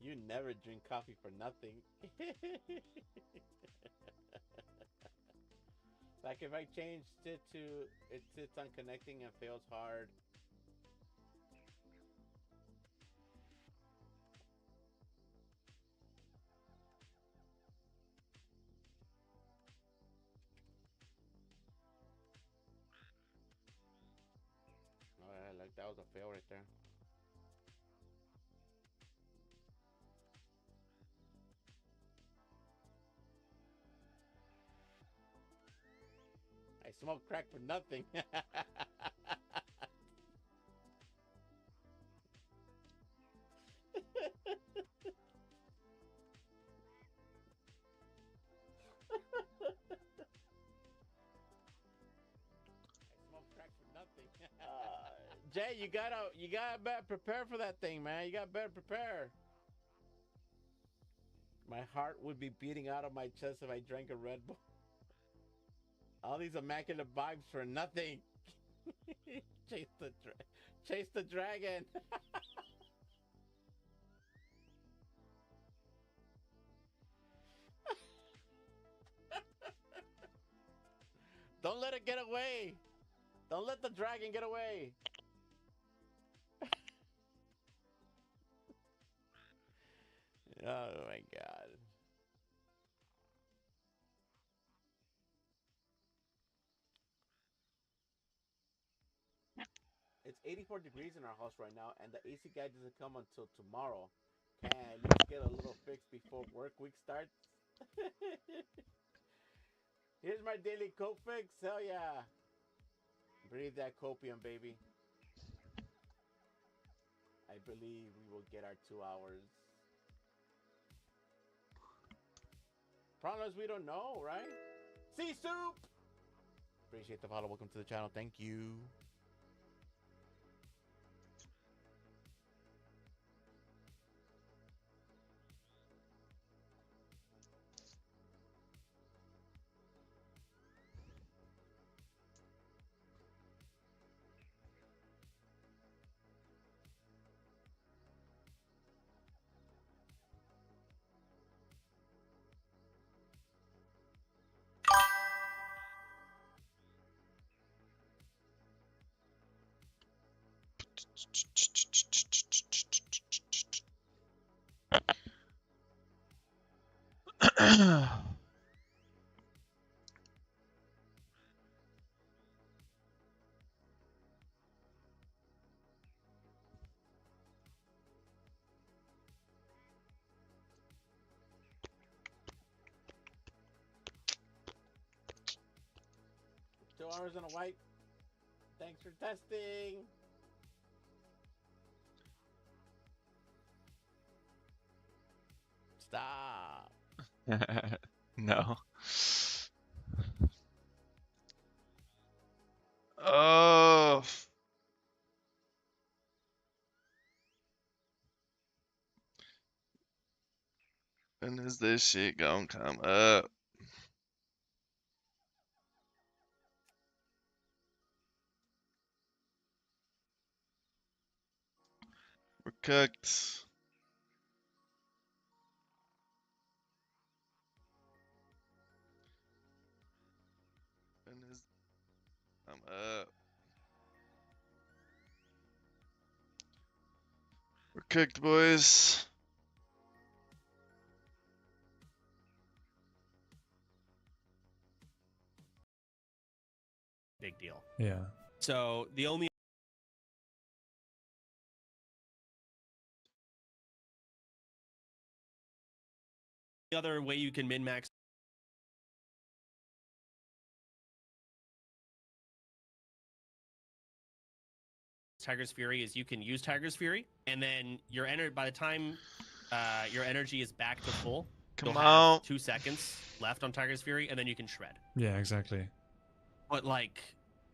You never drink coffee for nothing. Like if I changed it to it sits on connecting and fails hard. Alright, like that was a fail right there. I smoke crack for nothing. Smoke crack for nothing. Jay, you gotta better prepare for that thing, man. You gotta better prepare. My heart would be beating out of my chest if I drank a Red Bull. All these immaculate vibes for nothing. chase the chase the dragon. Don't let it get away. Don't let the dragon get away. Oh my god. It's 84 degrees in our house right now, and the AC guy doesn't come until tomorrow. Can I at least get a little fix before work week starts? Here's my daily coke fix. Hell yeah. Breathe that copium, baby. I believe we will get our 2 hours. Problem is we don't know, right? Sea soup! Appreciate the follow. Welcome to the channel. Thank you. $2 and a wipe. Thanks for testing. Stop. No. Oh. When is this shit gonna come up? We're cooked. When is I'm up. We're cooked, boys. Big deal. Yeah. So the only other way you can min-max Tiger's Fury is you can use Tiger's Fury, and then your by the time your energy is back to full, Come you'll on. have 2 seconds left on Tiger's Fury, and then you can shred. Yeah, exactly. But like,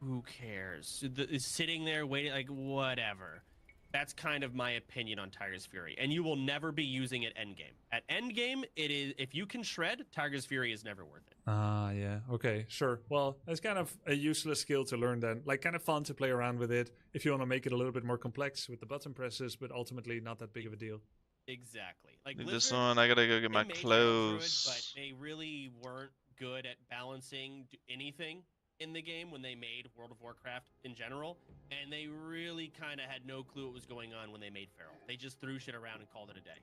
who cares? It's sitting there waiting, like whatever. That's kind of my opinion on Tiger's Fury, and you will never be using it endgame. At endgame, it is if you can shred, Tiger's Fury is never worth it. Ah, yeah. Okay, sure. Well, it's kind of a useless skill to learn then. Like, kind of fun to play around with it if you want to make it a little bit more complex with the button presses, but ultimately not that big of a deal. Exactly. Like Leave Blizzard, this on. I gotta go get they my made Feral Druid, but clothes. they really weren't good at balancing anything in the game when they made World of Warcraft in general, and they really kind of had no clue what was going on when they made Feral. They just threw shit around and called it a day.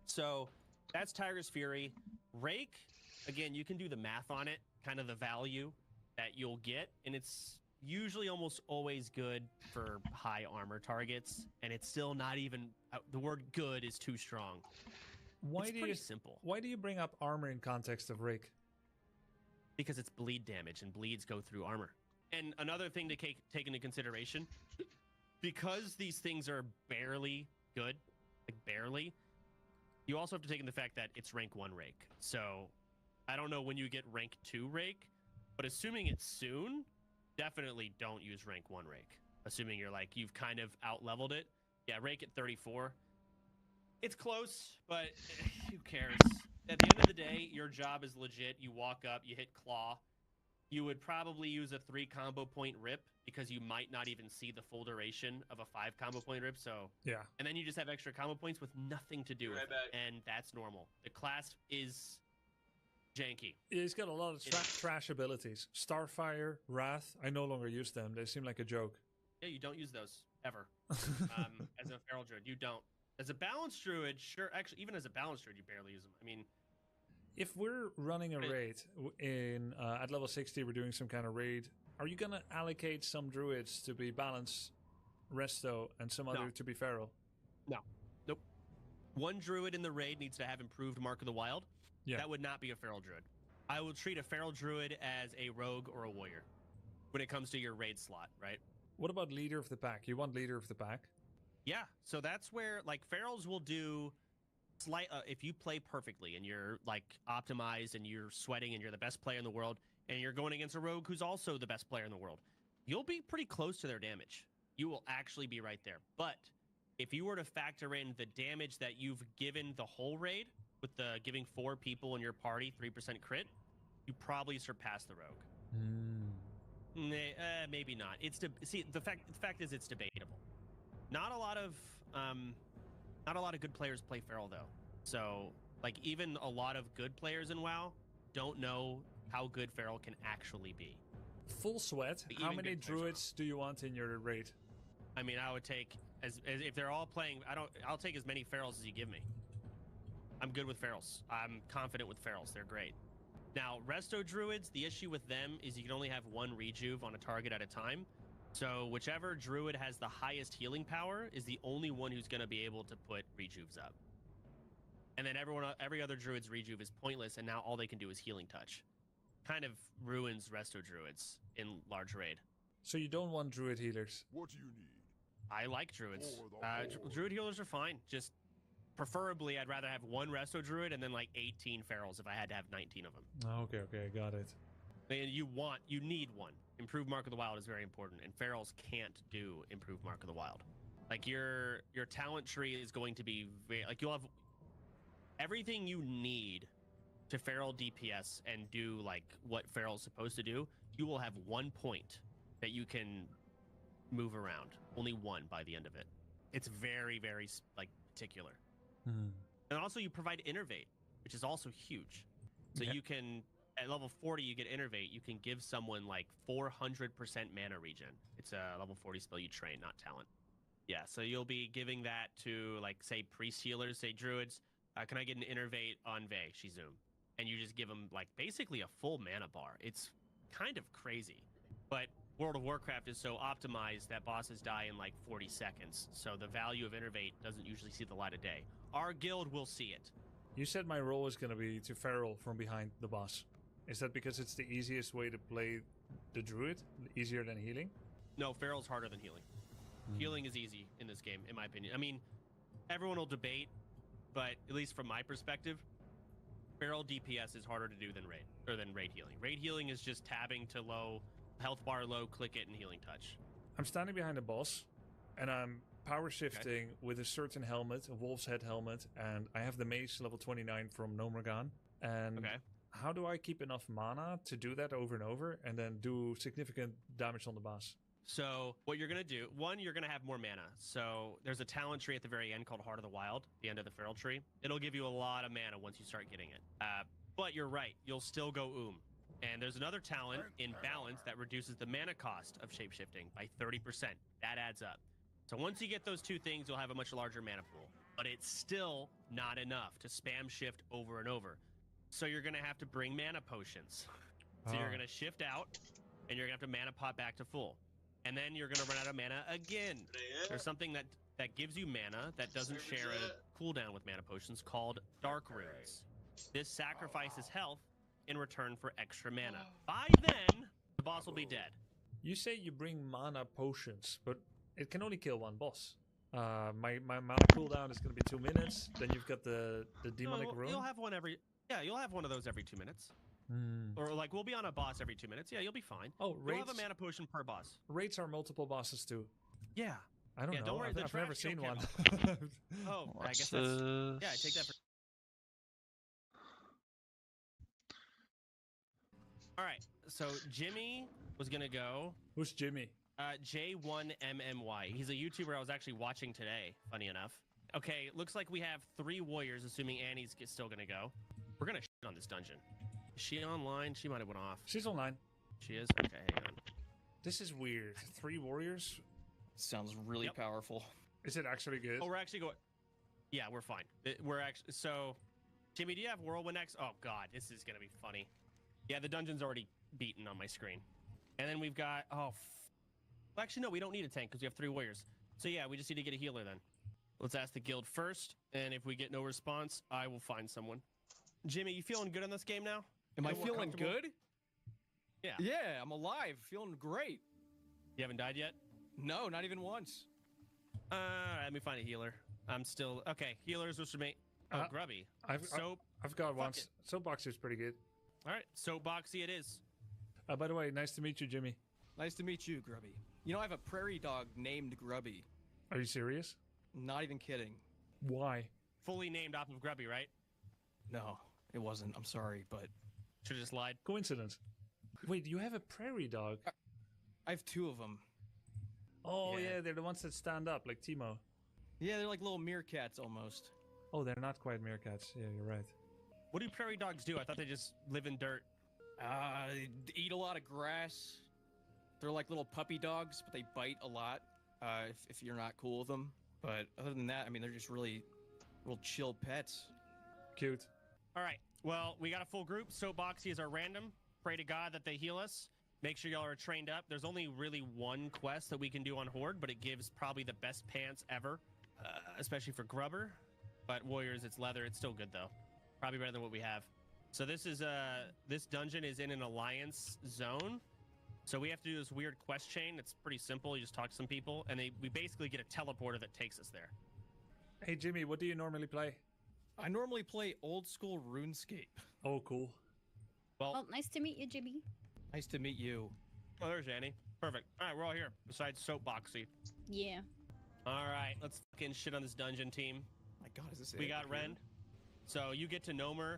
So that's Tiger's Fury. Rake, again, you can do the math on it, kind of the value that you'll get, and it's usually almost always good for high armor targets, and it's still not even the word good is too strong. Why It's do pretty you simple Why do you bring up armor in context of Rake? because it's bleed damage and bleeds go through armor. And another thing to take into consideration, because these things are barely good, like barely, you also have to take into the fact that it's rank 1 Rake. So I don't know when you get rank 2 Rake, but assuming it's soon, definitely don't use rank 1 Rake. Assuming you've kind of out-leveled it. Yeah, Rake at 34. It's close, but who cares? At the end of the day, your job is legit. You walk up, you hit claw. You would probably use a 3 combo point rip because you might not even see the full duration of a 5 combo point rip. So Yeah. and then you just have extra combo points with nothing to do with it, and that's normal. The class is janky. He's got a lot of trash abilities. Starfire, Wrath. I no longer use them. They seem like a joke. Yeah, you don't use those ever. As a feral druid, you don't. As a balanced druid, sure. Actually, even as a balanced druid, you barely use them. I mean, If we're running a raid at level 60, we're doing some kind of raid. Are you gonna allocate some druids to be balanced, resto, and some other to be feral? no, nope. One druid in the raid needs to have improved Mark of the Wild. Yeah. That would not be a feral druid. I will treat a feral druid as a rogue or a warrior when it comes to your raid slot, right? What about leader of the pack? You want leader of the pack? Yeah, so that's where like ferals will do slight if you play perfectly and you're like optimized and you're sweating and you're the best player in the world and you're going against a rogue who's also the best player in the world, you'll be pretty close to their damage. You will actually be right there. But if you were to factor in the damage that you've given the whole raid with the giving 4 people in your party 3% crit, you probably surpass the rogue. Maybe not. The fact is it's debatable. Not a lot of good players play feral though. So like even a lot of good players in WoW don't know how good feral can actually be. Full sweat. Like, how even many good players druids do you want in your raid? I mean, I would take as if they're all playing. I'll take as many ferals as you give me. I'm good with ferals. I'm confident with ferals. They're great. Now, resto druids, the issue with them is you can only have 1 rejuve on a target at a time. So whichever druid has the highest healing power is the only one who's going to be able to put rejuves up. And then every other druid's rejuve is pointless, and now all they can do is healing touch. Kind of ruins resto druids in large raid. So you don't want druid healers? What do you need? I like druids. Druid healers are fine. Just preferably, I'd rather have 1 resto druid and then like 18 ferals if I had to have 19 of them. Okay, I got it. And you need 1. Improved Mark of the Wild is very important, and ferals can't do improved Mark of the Wild. Like your talent tree is going to be you'll have everything you need to feral DPS and do like what feral's supposed to do. You will have 1 point that you can move around. Only 1 by the end of it. It's very, very like particular. And also you provide Innervate, which is also huge. So you can, at level 40, you get Innervate. You can give someone like 400% mana regen. It's a level 40 spell you train, not talent. Yeah, so you'll be giving that to like, say, priest healers, say druids. Can I get an Innervate on Vey? She zoom. And you just give them like basically a full mana bar. It's kind of crazy. But World of Warcraft is so optimized that bosses die in like 40 seconds. So the value of Innervate doesn't usually see the light of day. Our guild will see it. You said my role is going to be to feral from behind the boss. Is that because it's the easiest way to play the druid? Easier than healing? No, feral's harder than healing. Healing is easy in this game, in my opinion. I mean, everyone will debate, but at least from my perspective, feral DPS is harder to do than raid healing. Raid healing is just tabbing to low, health bar low, click it, and healing touch. I'm standing behind a boss, and I'm power shifting with a certain helmet, a wolf's head helmet, and I have the mace level 29 from Nomergan. And how do I keep enough mana to do that over and over and then do significant damage on the boss? So what you're going to do, one, you're going to have more mana. So there's a talent tree at the very end called Heart of the Wild, the end of the feral tree. It'll give you a lot of mana once you start getting it. But you're right, you'll still go And there's another talent in balance that reduces the mana cost of shapeshifting by 30%. That adds up. So once you get those two things, you'll have a much larger mana pool. But it's still not enough to spam shift over and over. So you're going to have to bring mana potions. So you're going to shift out, and you're going to have to mana pot back to full. And then you're going to run out of mana again. There's something that gives you mana that doesn't share a cooldown with mana potions called Dark Runes. This sacrifices health in return for extra mana. By then, the boss will be dead. You say you bring mana potions, but it can only kill one boss. My mana cooldown is going to be 2 minutes. Then you've got the demonic rune. You'll have one every... Yeah, you'll have one of those every 2 minutes. Or like we'll be on a boss every 2 minutes. Yeah, you'll be fine. Oh, raids. You'll have a mana potion per boss. Raids are multiple bosses too. Yeah. I don't know. Don't worry, I've never seen one. Oh, I What's guess that's... Yeah, I take that for... All right, so Jimmy was gonna go. Who's Jimmy? J1MMY. He's a YouTuber I was actually watching today, funny enough. Okay, looks like we have 3 warriors, assuming Annie's still gonna go. We're gonna shit on this dungeon. Is she online? She might have went off. She's online. She is? Okay, hang on. This is weird. 3 warriors? Sounds really powerful. Is it actually good? Oh, we're actually going... Yeah, we're fine. We're actually... So, Jimmy, do you have Whirlwind X? Oh, God, this is gonna be funny. Yeah, the dungeon's already beaten on my screen. And then we've got... Oh, well, actually, no, we don't need a tank because we have 3 warriors. So, yeah, we just need to get a healer then. Let's ask the guild first, and if we get no response, I will find someone. Jimmy, you feeling good on this game now? Am I feeling good? Yeah. Yeah, I'm alive. Feeling great. You haven't died yet? No, not even once. Let me find a healer. I'm still... Okay, healers, which me... Oh, Grubby. I've got one. Soapbox is pretty good. All right, Soapboxy it is. By the way, nice to meet you, Jimmy. Nice to meet you, Grubby. You know, I have a prairie dog named Grubby. Are you serious? Not even kidding. Why? Fully named off of Grubby, right? No, it wasn't. I'm sorry, but... Should've just lied. Coincidence. Wait, you have a prairie dog? I have 2 of them. Oh, yeah, they're the ones that stand up, like Timo. Yeah, they're like little meerkats almost. Oh, they're not quite meerkats. Yeah, you're right. What do prairie dogs do? I thought they just live in dirt. They eat a lot of grass. They're like little puppy dogs, but they bite a lot if you're not cool with them. But other than that, I mean, they're just really real chill pets. Cute. All right. Well, we got a full group. Soapboxy is our random. Pray to God that they heal us. Make sure y'all are trained up. There's only really one quest that we can do on Horde, but it gives probably the best pants ever, especially for Grubber. But Warriors, it's leather. It's still good, though. Probably better than what we have. So this is this dungeon is in an alliance zone. So we have to do this weird quest chain. It's pretty simple. You just talk to some people, and we basically get a teleporter that takes us there. Hey, Jimmy, what do you normally play? I normally play old school RuneScape. Oh, cool. Well, nice to meet you, Jimmy. Nice to meet you. Oh, there's Annie. Perfect. All right, we're all here, besides Soapboxy. Yeah. All right, let's fucking shit on this dungeon team. My God, is this We it? got Ren. So you get to Nomer.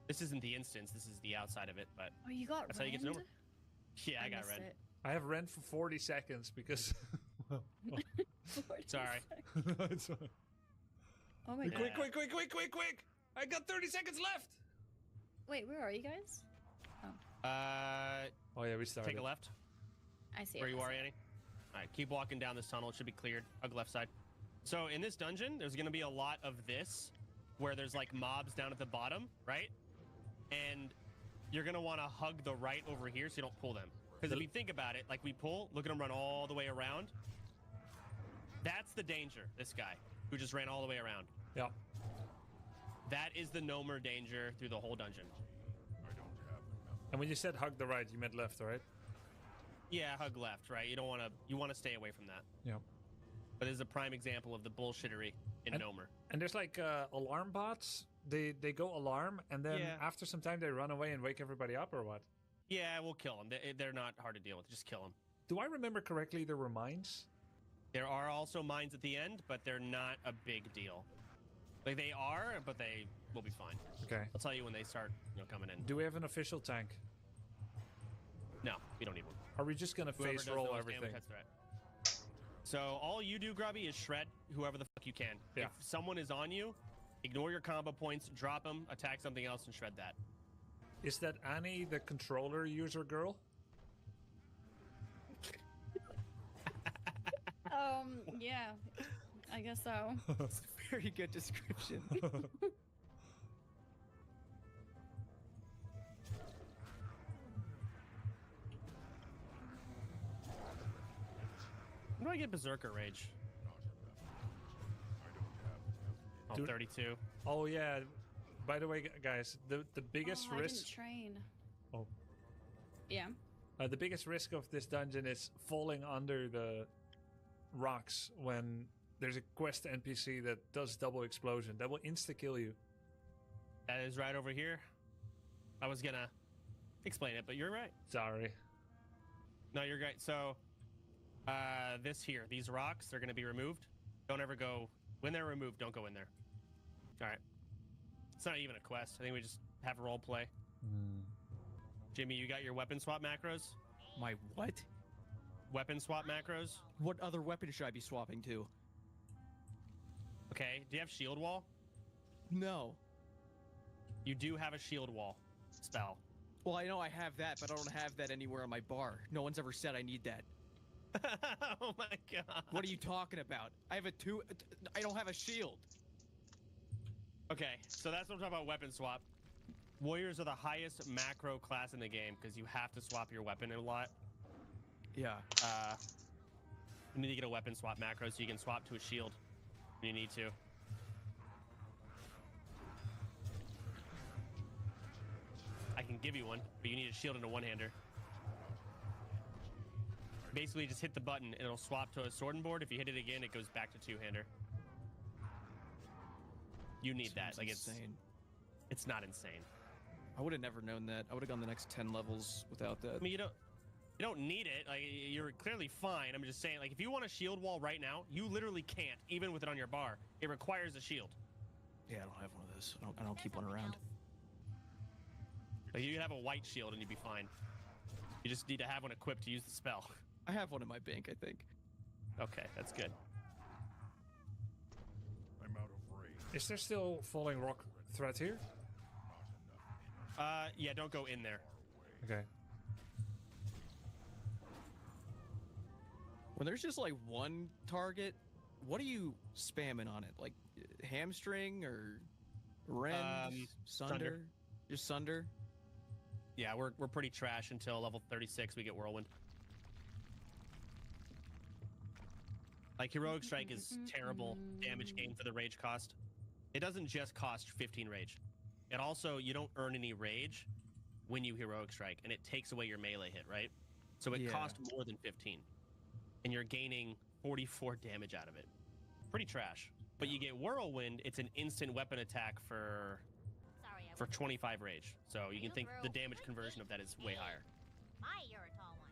This isn't the instance. This is the outside of it, but Oh, you got that's how you get to Rend? Nomer. Yeah, I got missed Ren. it. I have Rent for 40 seconds because... 40 Sorry. seconds. Oh my god. Quick! I got 30 seconds left! Wait, where are you guys? Oh, yeah, we started. Take a left. I see. Where it, you I are, see it. Annie. All right, keep walking down this tunnel. It should be cleared. Hug left side. So in this dungeon, there's going to be a lot of this, where there's like mobs down at the bottom, right? And you're going to want to hug the right over here so you don't pull them. Because if you think about it, like we pull, look at them run all the way around. That's the danger, this guy, who just ran all the way around. Yeah. That is the Nomer danger through the whole dungeon. And when you said hug the right, you meant left, right? Yeah, hug left, right? You don't want to. You want to stay away from that. Yeah. But this is a prime example of the bullshittery in Nomer. And there's like alarm bots. They go alarm, and then after some time they run away and wake everybody up, or what? Yeah, we'll kill them. They're not hard to deal with. Just kill them. Do I remember correctly there were mines? There are also mines at the end, but they're not a big deal. Like they are, but they will be fine. Okay. I'll tell you when they start, coming in. Do we have an official tank? No, we don't need one. Are we just gonna Whoever face does the roll most everything? damage, that's threat. So all you do, Grubby, is shred whoever the fuck you can. Yeah. If someone is on you, ignore your combo points, drop them, attack something else, and shred that. Is that Annie the controller user girl? Yeah, I guess so. It's a very good description. How do I get Berserker Rage? Oh, Dude. 32. Oh yeah. By the way, guys, the biggest I didn't risk. train. Oh. Yeah. The biggest risk of this dungeon is falling under the rocks when there's a quest NPC that does double explosion. That will insta-kill you. That is right over here. I was gonna explain it, but you're right. Sorry. No, you're right. So, this here, these rocks, they're gonna be removed. Don't ever go, when they're removed, don't go in there. All right. It's not even a quest. I think we just have a role play. Jimmy, you got your weapon swap macros? My what? Weapon swap macros? What other weapon should I be swapping to? Okay. Do you have shield wall? No. You do have a shield wall spell. Well, I know I have that, but I don't have that anywhere on my bar. No one's ever said I need that. Oh my god. What are you talking about? I have I don't have a shield. Okay, so that's what I'm talking about, weapon swap. Warriors are the highest macro class in the game because you have to swap your weapon a lot. Yeah. You need to get a weapon swap macro so you can swap to a shield when you need to. I can give you one, but you need a shield and a one-hander. Basically, just hit the button and it'll swap to a sword and board. If you hit it again, it goes back to two-hander. You need that. Like, insane. It's not insane. I would have never known that. I would have gone the next 10 levels without that. I mean, you don't need it. Like, you're clearly fine. I'm just saying, like, if you want a shield wall right now, you literally can't, even with it on your bar. It requires a shield. Yeah, I don't have one of those. I don't keep one around. Like, you can have a white shield and you'd be fine. You just need to have one equipped to use the spell. I have one in my bank, I think. Okay, that's good. I'm out of range. Is there still falling rock threat here? Yeah, don't go in there. Okay. When there's just like one target, what are you spamming on it? Like hamstring or rend? Sunder? Just Sunder? Yeah, we're pretty trash until level 36 we get Whirlwind. Like, Heroic Strike is terrible damage gain for the rage cost. It doesn't just cost 15 rage. It also, you don't earn any rage when you Heroic Strike, and it takes away your melee hit, right? So it costs more than 15. And you're gaining 44 damage out of it. Pretty trash. But you get Whirlwind, it's an instant weapon attack for 25 rage. So you can think the damage conversion of that is way higher. You're a tall one.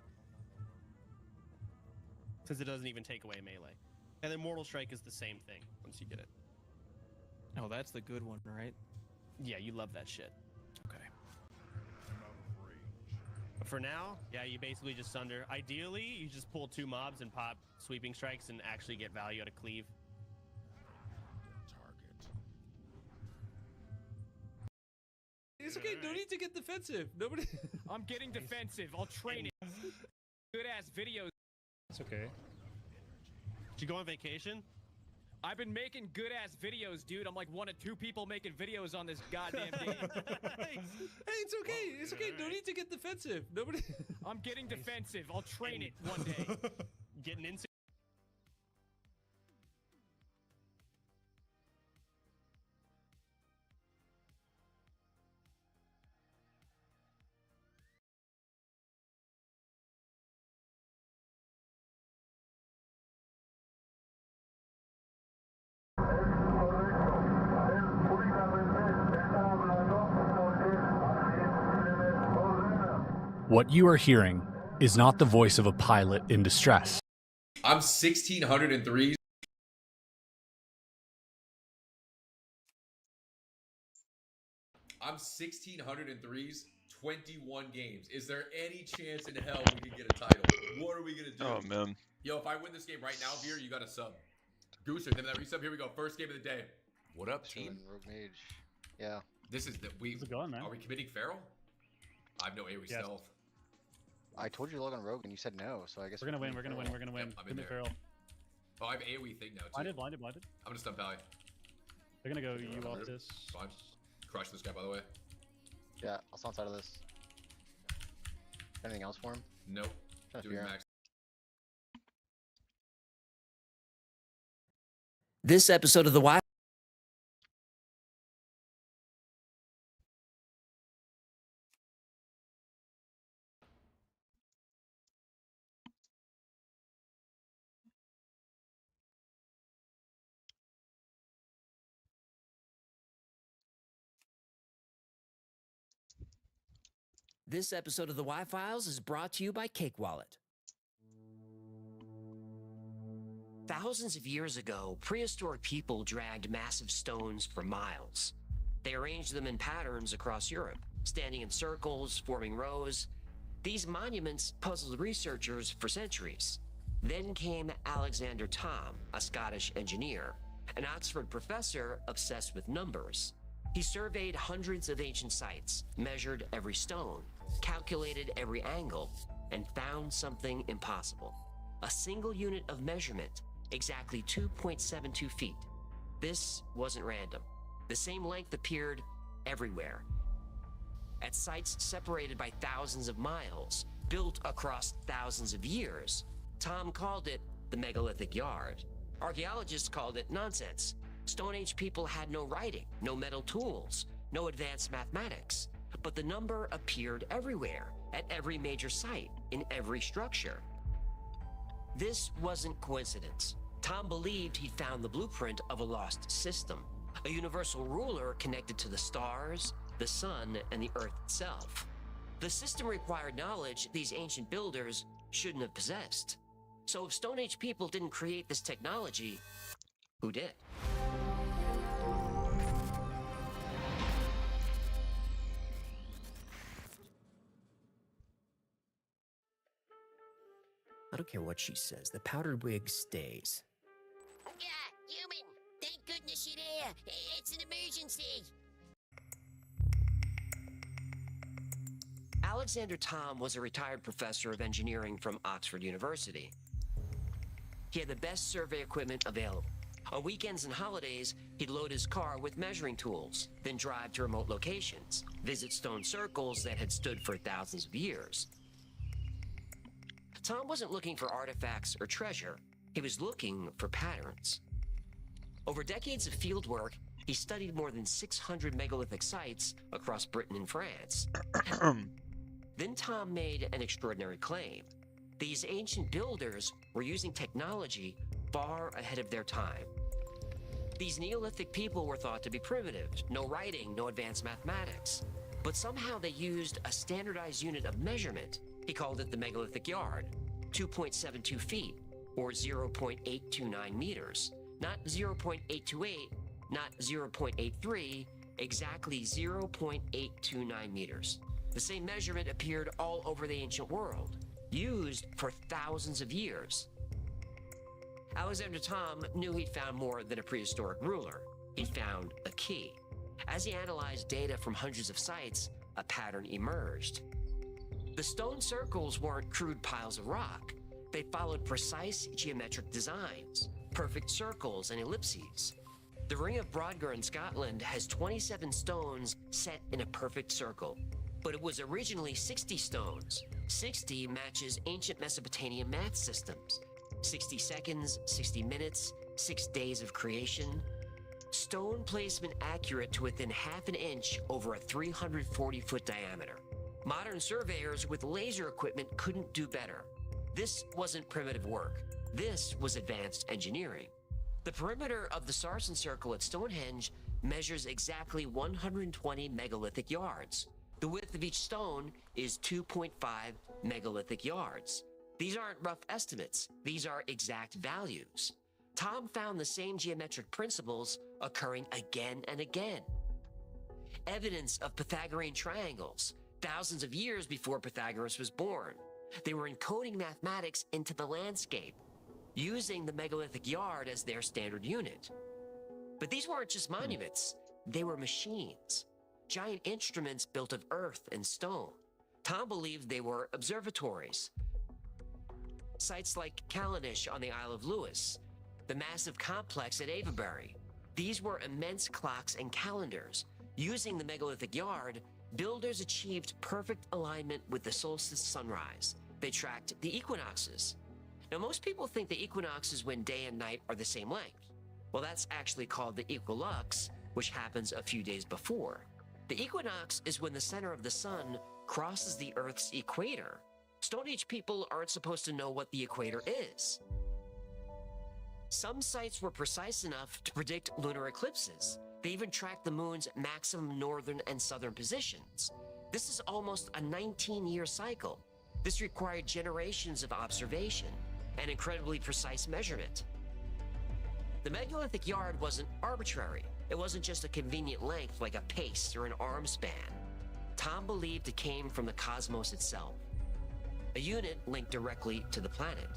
Since it doesn't even take away melee. And then Mortal Strike is the same thing once you get it. Oh, that's the good one, right? Yeah, you love that shit. Okay. I'm out of range. But for now, yeah, you basically just Sunder. Ideally, you just pull 2 mobs and pop sweeping strikes and actually get value out of cleave. Target. It's okay. No need to get defensive. Nobody. I'm getting defensive. I'll train it. Good ass videos. It's okay. Did you go on vacation? I've been making good ass videos, dude. I'm like one of 2 people making videos on this goddamn game. Hey, it's okay. It's okay. No need to get defensive. Nobody. I'm getting defensive. I'll train it one day. Getting into. What you are hearing is not the voice of a pilot in distress. I'm 1603. I'm 1603's 21 games. Is there any chance in hell we can get a title? What are we gonna do? Oh man. Yo, if I win this game right now, Veer, you got a sub. Gooser, then that resub. Here we go. First game of the day. What up, team? Rogue Mage. Yeah. This is the we. How's it going, man? Are we committing feral? I have no AoE Yes. stealth. I told you to log on Rogue and you said no, so I guess We're gonna win. We're gonna win. We're gonna win. Yep, I'm in Give me there. Feral. Oh, I have AoE thing now too. Blinded. I'm gonna stun Pally. They're gonna go Yeah, you I'm off ready. this. Fine. Crush this guy, by the way. Yeah, I'll stand outside of this. Anything else for him? Nope. Trying to Doing figure out. max. This episode of The Wire. This episode of The Y-Files is brought to you by Cake Wallet. Thousands of years ago, prehistoric people dragged massive stones for miles. They arranged them in patterns across Europe, standing in circles, forming rows. These monuments puzzled researchers for centuries. Then came Alexander Thom, a Scottish engineer, an Oxford professor obsessed with numbers. He surveyed hundreds of ancient sites, measured every stone, calculated every angle, and found something impossible. A single unit of measurement, exactly 2.72 feet. This wasn't random. The same length appeared everywhere. At sites separated by thousands of miles, built across thousands of years, Thom called it the megalithic yard. Archaeologists called it nonsense. Stone Age people had no writing, no metal tools, no advanced mathematics. But the number appeared everywhere, at every major site, in every structure. This wasn't coincidence. Thom believed he'd found the blueprint of a lost system, a universal ruler connected to the stars, the sun, and the earth itself. The system required knowledge these ancient builders shouldn't have possessed. So if Stone Age people didn't create this technology, who did? I don't care what she says. The powdered wig stays. Yeah, human. Thank goodness you're there. It's an emergency. Alexander Thom was a retired professor of engineering from Oxford University. He had the best survey equipment available. On weekends and holidays, he'd load his car with measuring tools, then drive to remote locations, visit stone circles that had stood for thousands of years. Thom wasn't looking for artifacts or treasure. He was looking for patterns. Over decades of fieldwork, he studied more than 600 megalithic sites across Britain and France. Then Thom made an extraordinary claim. These ancient builders were using technology far ahead of their time. These Neolithic people were thought to be primitive, no writing, no advanced mathematics. But somehow they used a standardized unit of measurement. He called it the megalithic yard, 2.72 feet, or 0.829 meters. Not 0.828, not 0.83, exactly 0.829 meters. The same measurement appeared all over the ancient world, used for thousands of years. Alexander Thom knew he'd found more than a prehistoric ruler. He'd found a key. As he analyzed data from hundreds of sites, a pattern emerged. The stone circles weren't crude piles of rock. They followed precise geometric designs, perfect circles and ellipses. The Ring of Brodgar in Scotland has 27 stones set in a perfect circle, but it was originally 60 stones. 60 matches ancient Mesopotamian math systems. 60 seconds, 60 minutes, 6 days of creation. Stone placement accurate to within half an inch over a 340-foot diameter. Modern surveyors with laser equipment couldn't do better. This wasn't primitive work. This was advanced engineering. The perimeter of the Sarsen Circle at Stonehenge measures exactly 120 megalithic yards. The width of each stone is 2.5 megalithic yards. These aren't rough estimates. These are exact values. Thom found the same geometric principles occurring again and again. Evidence of Pythagorean triangles, thousands of years before Pythagoras was born. They were encoding mathematics into the landscape, using the megalithic yard as their standard unit. But these weren't just monuments, they were machines, giant instruments built of earth and stone. Tom believed they were observatories. Sites like Callanish on the Isle of Lewis, the massive complex at Avebury. These were immense clocks and calendars. Using the megalithic yard, builders achieved perfect alignment with the solstice sunrise. They tracked the equinoxes. Now, most people think the equinoxes when day and night are the same length. Well, that's actually called the equilux, which happens a few days before. The equinox is when the center of the sun crosses the Earth's equator. Stone Age people aren't supposed to know what the equator is. Some sites were precise enough to predict lunar eclipses. They even tracked the moon's maximum northern and southern positions. This is almost a 19-year cycle. This required generations of observation and incredibly precise measurement. The megalithic yard wasn't arbitrary. It wasn't just a convenient length like a pace or an arm span. Tom believed it came from the cosmos itself, a unit linked directly to the planet.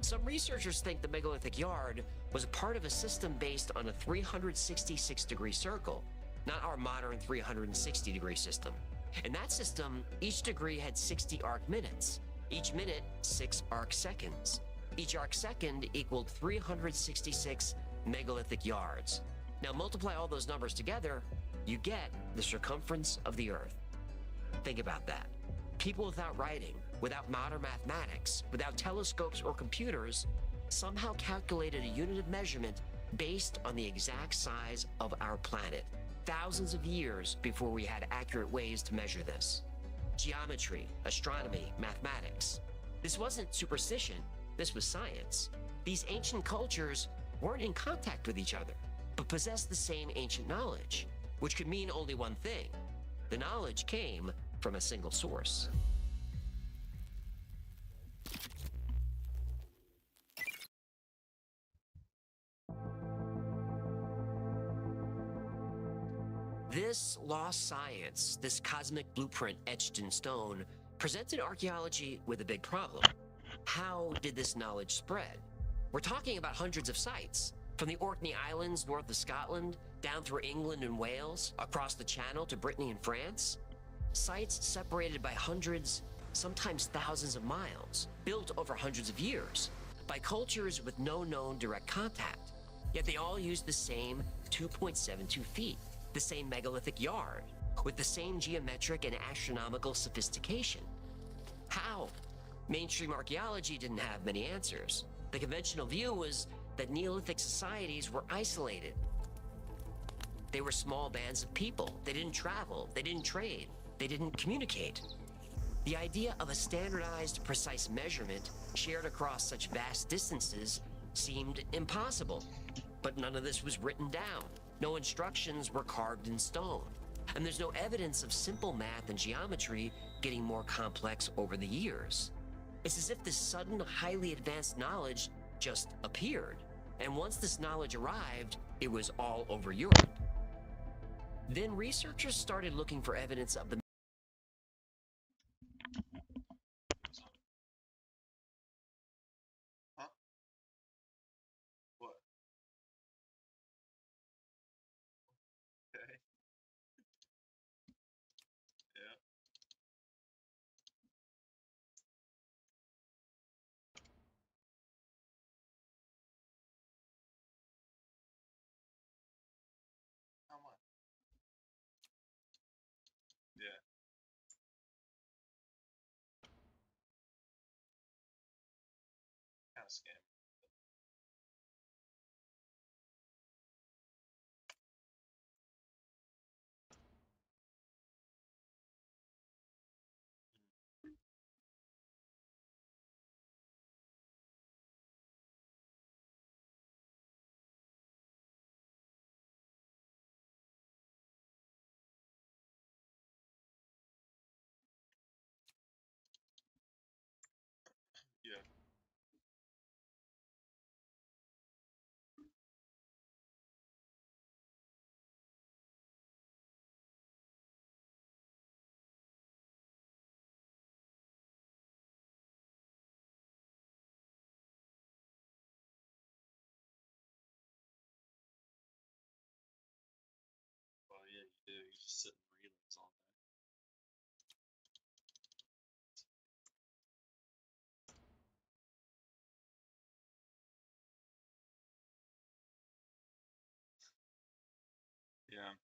Some researchers think the megalithic yard was a part of a system based on a 366-degree circle, not our modern 360-degree system. In that system, each degree had 60 arc minutes, each minute 6 arc seconds. Each arc second equaled 366 megalithic yards. Now multiply all those numbers together, you get the circumference of the Earth. Think about that. People without writing, without modern mathematics, without telescopes or computers, somehow calculated a unit of measurement based on the exact size of our planet, thousands of years before we had accurate ways to measure this. Geometry, astronomy, mathematics. This wasn't superstition, this was science. These ancient cultures weren't in contact with each other, but possessed the same ancient knowledge, which could mean only one thing. The knowledge came from a single source. This lost science, this cosmic blueprint etched in stone, presented archaeology with a big problem. How did this knowledge spread? We're talking about hundreds of sites, from the Orkney Islands north of Scotland, down through England and Wales, across the Channel to Brittany and France. Sites separated by hundreds, sometimes thousands of miles, built over hundreds of years, by cultures with no known direct contact. Yet they all used the same 2.72 feet, the same megalithic yard, with the same geometric and astronomical sophistication. How? Mainstream archaeology didn't have many answers. The conventional view was that Neolithic societies were isolated. They were small bands of people. They didn't travel, they didn't trade, they didn't communicate. The idea of a standardized, precise measurement shared across such vast distances seemed impossible. But none of this was written down. No instructions were carved in stone. And there's no evidence of simple math and geometry getting more complex over the years. It's as if this sudden, highly advanced knowledge just appeared. And once this knowledge arrived, it was all over Europe. Then researchers started looking for evidence of the What? Okay. Yeah. How much? Yeah. Kind of scam. Yeah. do. You just sit and relays all day. Yeah.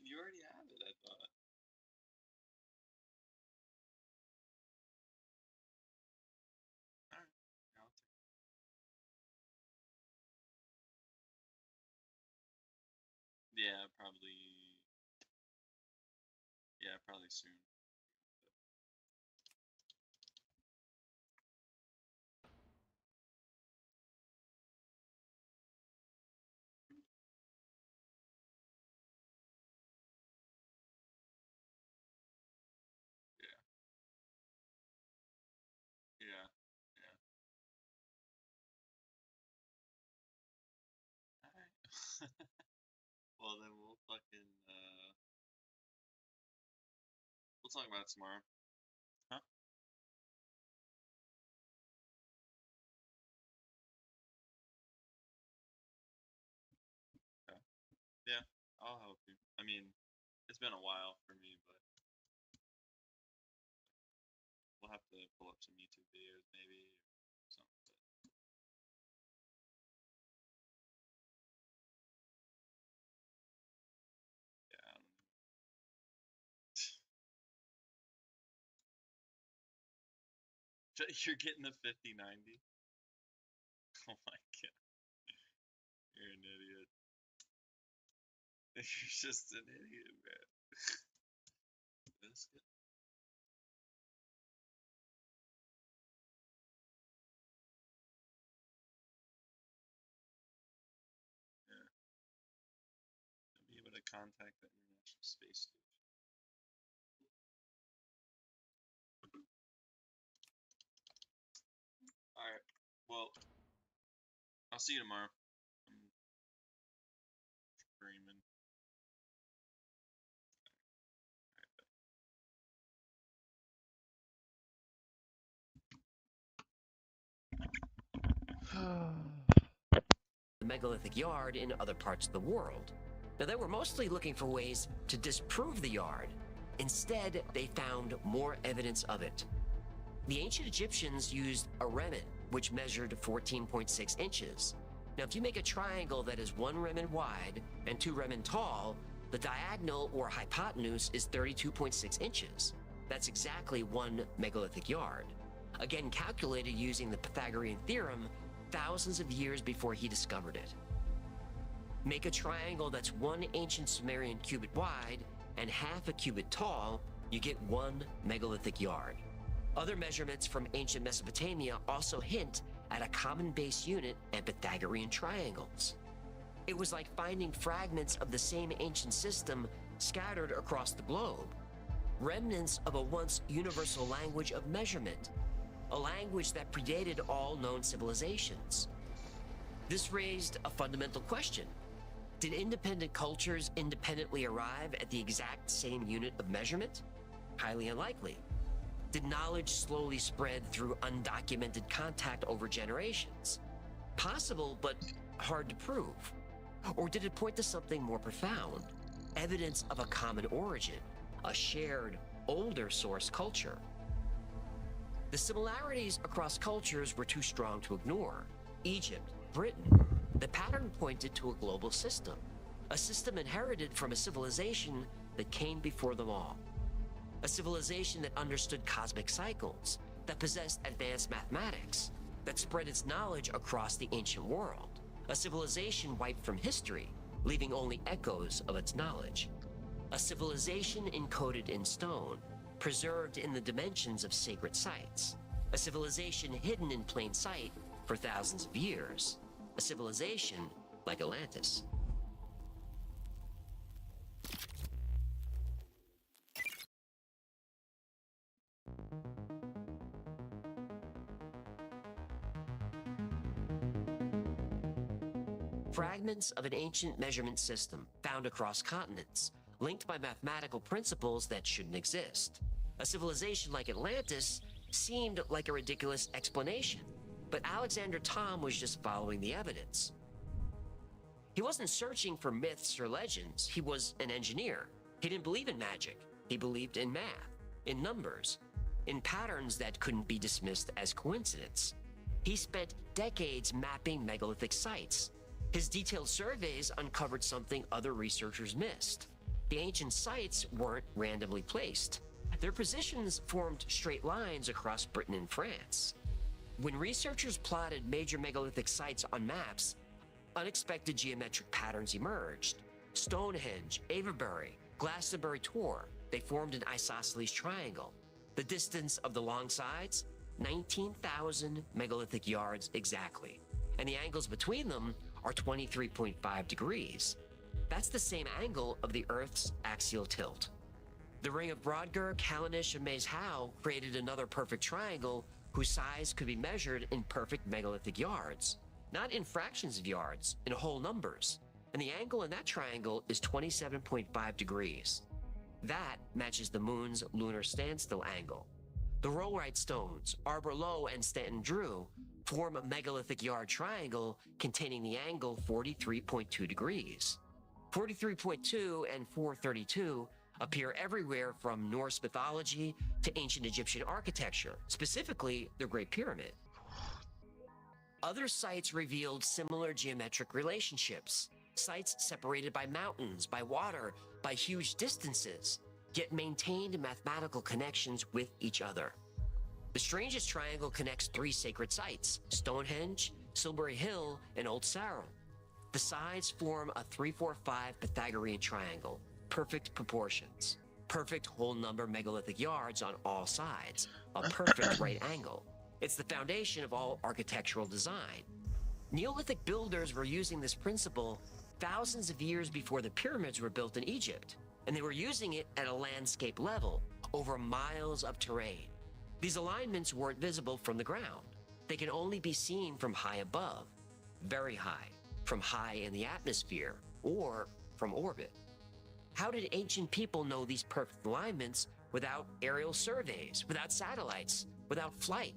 You already have it, I thought. Alright, yeah, I'll take it. Yeah, probably soon. Yeah. Yeah. Yeah. Alright. Well, then we'll fucking, we'll talk about it tomorrow. Huh? Yeah. Yeah, I'll help you. I mean, it's been a while for me, but we'll have to pull up some YouTube videos maybe or something. Yeah, I don't know. You're getting the 5090? Oh my god. You're an idiot. You're just an idiot, man. That's good. Yeah. To be able to contact the International Space Station. Alright. Well, I'll see you tomorrow. I'm screaming. The megalithic yard in other parts of the world. Now, they were mostly looking for ways to disprove the yard. Instead, they found more evidence of it. The ancient Egyptians used a remnant, which measured 14.6 inches. Now, if you make a triangle that is 1 remnant wide and 2 remnant tall, the diagonal or hypotenuse is 32.6 inches. That's exactly 1 megalithic yard. Again, calculated using the Pythagorean theorem thousands of years before he discovered it. Make a triangle that's 1 ancient Sumerian cubit wide and half a cubit tall, you get 1 megalithic yard. Other measurements from ancient Mesopotamia also hint at a common base unit and Pythagorean triangles. It was like finding fragments of the same ancient system scattered across the globe, remnants of a once universal language of measurement, a language that predated all known civilizations. This raised a fundamental question. Did independent cultures independently arrive at the exact same unit of measurement? Highly unlikely. Did knowledge slowly spread through undocumented contact over generations? Possible, but hard to prove. Or did it point to something more profound? Evidence of a common origin, a shared, older source culture. The similarities across cultures were too strong to ignore. Egypt, Britain. The pattern pointed to a global system, a system inherited from a civilization that came before them all. A civilization that understood cosmic cycles, that possessed advanced mathematics, that spread its knowledge across the ancient world. A civilization wiped from history, leaving only echoes of its knowledge. A civilization encoded in stone, preserved in the dimensions of sacred sites. A civilization hidden in plain sight for thousands of years. A civilization like Atlantis. Fragments of an ancient measurement system found across continents, linked by mathematical principles that shouldn't exist. A civilization like Atlantis seemed like a ridiculous explanation, but Alexander Thom was just following the evidence. He wasn't searching for myths or legends. He was an engineer. He didn't believe in magic. He believed in math, in numbers, in patterns that couldn't be dismissed as coincidence. He spent decades mapping megalithic sites. His detailed surveys uncovered something other researchers missed. The ancient sites weren't randomly placed. Their positions formed straight lines across Britain and France. When researchers plotted major megalithic sites on maps, unexpected geometric patterns emerged. Stonehenge, Avebury, Glastonbury Tor, they formed an isosceles triangle. The distance of the long sides, 19,000 megalithic yards exactly. And the angles between them are 23.5 degrees. That's the same angle of the Earth's axial tilt. The ring of Brodgar, Callanish, and Maes Howe created another perfect triangle whose size could be measured in perfect megalithic yards. Not in fractions of yards, in whole numbers. And the angle in that triangle is 27.5 degrees. That matches the moon's lunar standstill angle. The Rollright stones, Arbor Low and Stanton Drew, form a megalithic yard triangle containing the angle 43.2 degrees. 43.2 and 432 appear everywhere from Norse mythology to ancient Egyptian architecture, specifically the Great Pyramid. Other sites revealed similar geometric relationships, sites separated by mountains, by water, by huge distances, yet maintained mathematical connections with each other. The strangest triangle connects three sacred sites, Stonehenge, Silbury Hill, and Old Sarum. The sides form a 3-4-5 Pythagorean triangle, perfect proportions, perfect whole number megalithic yards on all sides, a perfect right angle. It's the foundation of all architectural design. Neolithic builders were using this principle thousands of years before the pyramids were built in Egypt, and they were using it at a landscape level, over miles of terrain. These alignments weren't visible from the ground. They can only be seen from high above, very high, from high in the atmosphere, or from orbit. How did ancient people know these perfect alignments without aerial surveys, without satellites, without flight?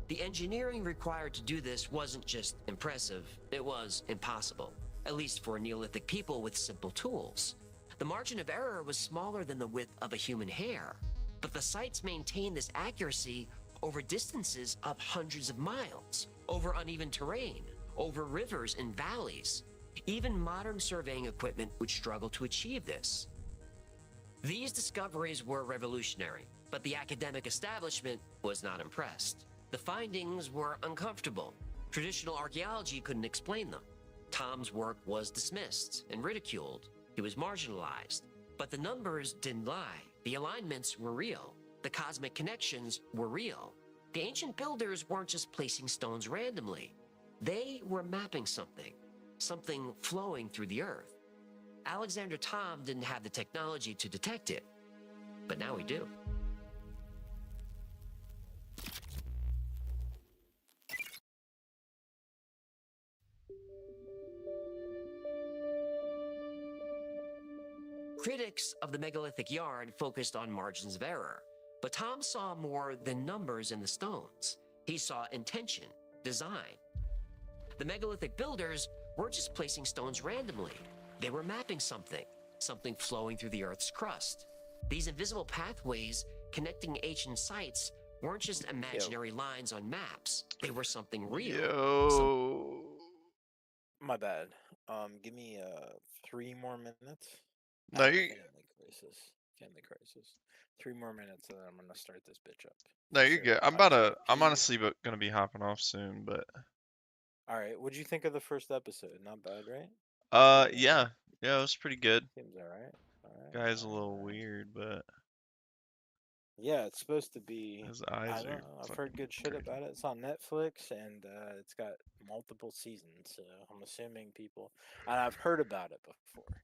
The engineering required to do this wasn't just impressive, it was impossible, at least for Neolithic people with simple tools. The margin of error was smaller than the width of a human hair, but the sites maintained this accuracy over distances of hundreds of miles, over uneven terrain, over rivers and valleys. Even modern surveying equipment would struggle to achieve this. These discoveries were revolutionary, but the academic establishment was not impressed. The findings were uncomfortable. Traditional archaeology couldn't explain them. Tom's work was dismissed and ridiculed. He was marginalized. But the numbers didn't lie. The alignments were real. The cosmic connections were real. The ancient builders weren't just placing stones randomly. They were mapping something, something flowing through the earth. Alexander Thom didn't have the technology to detect it, but now we do. Critics of the megalithic yard focused on margins of error, but Thom saw more than numbers in the stones. He saw intention, design. The megalithic builders weren't just placing stones randomly. They were mapping something, something flowing through the Earth's crust. These invisible pathways connecting ancient sites weren't just imaginary lines on maps. They were something real. My bad. Give me 3 more minutes. No, you. Family crisis. 3 more minutes, and then I'm gonna start this bitch up. No, you're good. I'm honestly gonna be hopping off soon, but. All right. What'd you think of the first episode? Not bad, right? Yeah, it was pretty good. Seems all right. Guy's a little weird, but. Yeah, it's supposed to be. His eyes are. I've heard good shit about it. It's on Netflix, and it's got multiple seasons. So I'm assuming people, and I've heard about it before.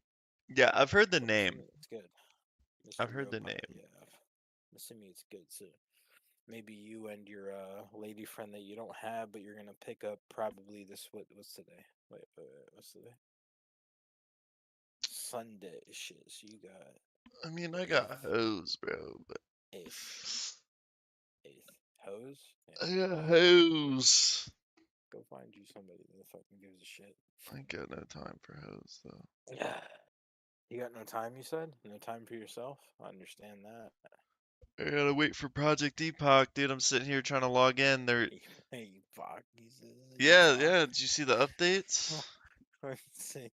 Yeah, I've heard the name. It's good. I've heard the name. Yeah, I'm assuming it's good. So maybe you and your lady friend that you don't have, but you're gonna pick up probably this. What's today? Wait, what's today? Sunday. Shit. So you got. I mean, I got hose, bro, but. 8th. Hose? I Yeah. got hose. Go find you somebody that fucking gives a shit. I ain't got no time for hose though. Yeah. You got no time, you said? No time for yourself? I understand that. I gotta wait for Project Epoch, dude. I'm sitting here trying to log in. They're Hey, fuck. yeah. Did you see the updates?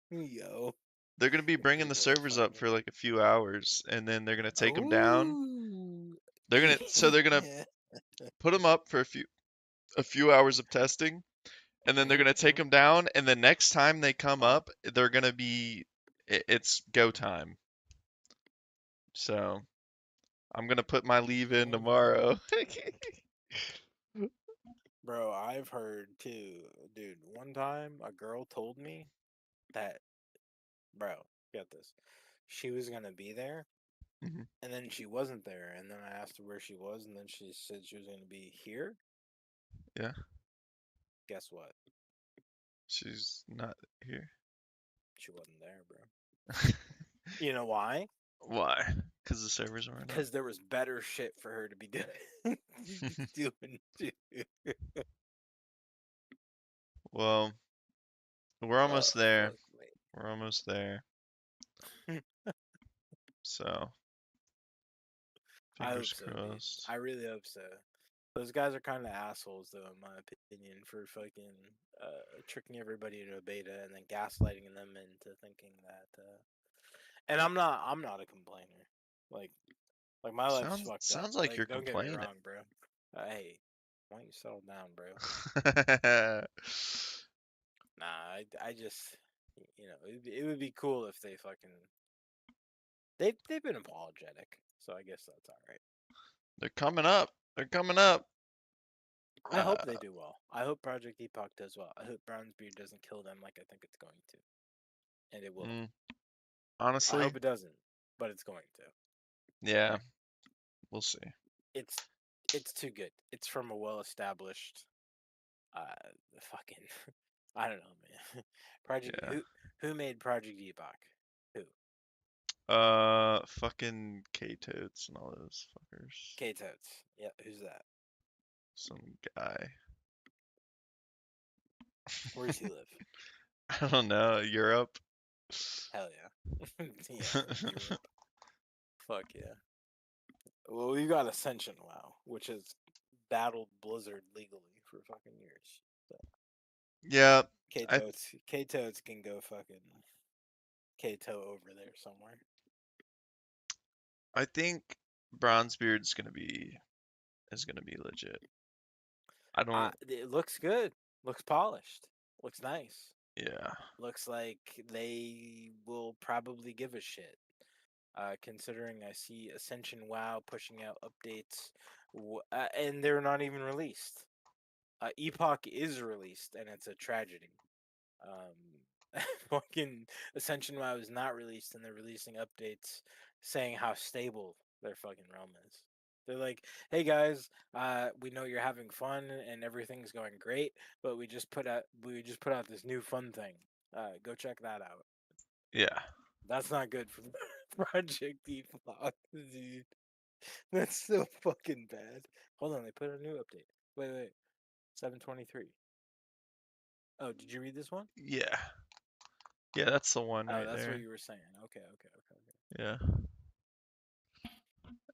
Yo. They're gonna be bringing the servers up for like a few hours, and then they're gonna take them down. They're gonna Yeah. put them up for a few hours of testing, and then they're gonna take them down. And the next time they come up, they're gonna be it's go time. So I'm gonna put my leave in tomorrow. Bro, I've heard too. Dude, one time a girl told me that, bro, get this. She was gonna be there, Mhm. and then she wasn't there. And then I asked her where she was, and then she said she was gonna be here. Yeah, Guess what? she's not here. She wasn't there, bro. You know why? Why? Because the servers weren't up. Because there was better shit for her to be doing. Too. Well, we're almost there. Fuck me. We're almost there. So, I hope fingers so, dude. crossed. I really hope so. Those guys are kind of assholes, though, in my opinion, for fucking tricking everybody into a beta and then gaslighting them into thinking that. And I'm not a complainer. Like my life's fucked up. Sounds like you're Don't get me complaining. wrong, bro. Hey, why don't you settle down, bro? Nah, I just, it would be cool if they fucking. They've been apologetic, so I guess that's all right. They're coming up. They're coming up. I hope they do well. I hope Project Epoch does well. I hope Bronzebeard doesn't kill them like I think it's going to. And it will. Honestly, I hope it doesn't, but it's going to. Yeah. We'll see. It's too good. It's from a well-established fucking I don't know, man. Project who made Project Epoch? Who? Fucking K-Toads and all those fuckers. K-Toads. Yeah, who's that? Some guy. Where does he live? I don't know. Europe. Hell yeah. Yeah, Europe. Fuck yeah. Well, we got Ascension WoW, which has battled Blizzard legally for fucking years. So. Yeah. K-Toads can go fucking K-Toe over there somewhere. I think Bronzebeard's gonna be legit. I don't. It looks good. Looks polished. Looks nice. Yeah. Looks like they will probably give a shit. Considering I see Ascension WoW pushing out updates, and they're not even released. Epoch is released, and it's a tragedy. Fucking Ascension WoW is not released, and they're releasing updates saying how stable their fucking realm is. They're like, "Hey guys, we know you're having fun and everything's going great, but we just put out this new fun thing. Go check that out." Yeah. That's not good for Project Epoch, dude. That's so fucking bad. Hold on, they put a new update. Wait. 723. Oh, did you read this one? Yeah. Yeah, that's the one right that's there. what you were saying. Okay. Yeah.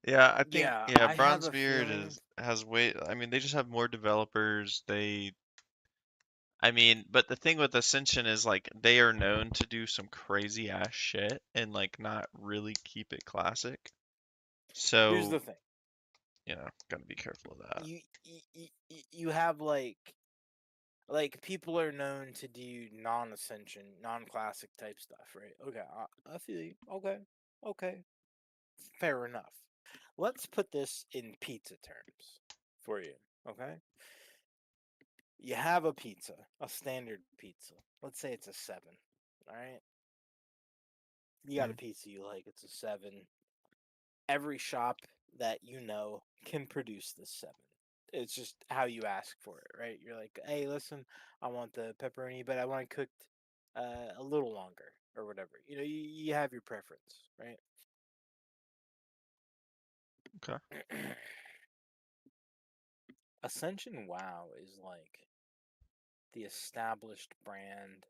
Yeah, I think I have a Bronzebeard feeling- has way. I mean, they just have more developers. But the thing with Ascension is like they are known to do some crazy ass shit and like not really keep it classic. So Here's the thing. Gotta be careful of that. You have like people are known to do non-Ascension, non-classic type stuff, right? Okay, I feel you. Okay, fair enough. Let's put this in pizza terms for you, okay? You have a pizza, a standard pizza. Let's say it's a 7, all right? You got a pizza you like, it's a 7. Every shop that you know can produce this 7. It's just how you ask for it, right? You're like, hey, listen, I want the pepperoni, but I want it cooked a little longer or whatever. You have your preference, right? Okay. Ascension WoW is like the established brand.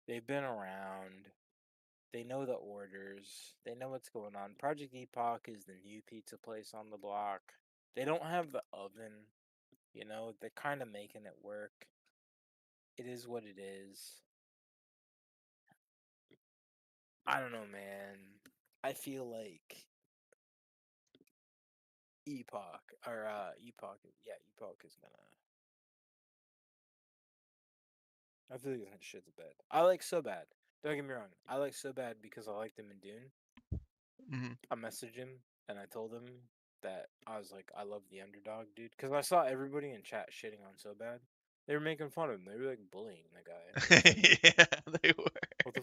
They've been around. They know the orders. They know what's going on. Project Epoch is the new pizza place on the block. They don't have the oven. You know, they're kind of making it work. It is what it is. I don't know, man. I feel like Epoch Epoch is gonna. I feel like that shit's bad. I like so bad. Don't get me wrong. I like so bad because I liked him in Dune. Hmm. I messaged him and I told him that I was like, I love the underdog, dude. Because I saw everybody in chat shitting on so bad. They were making fun of him. They were like bullying the guy. And it's like, Yeah, they were. what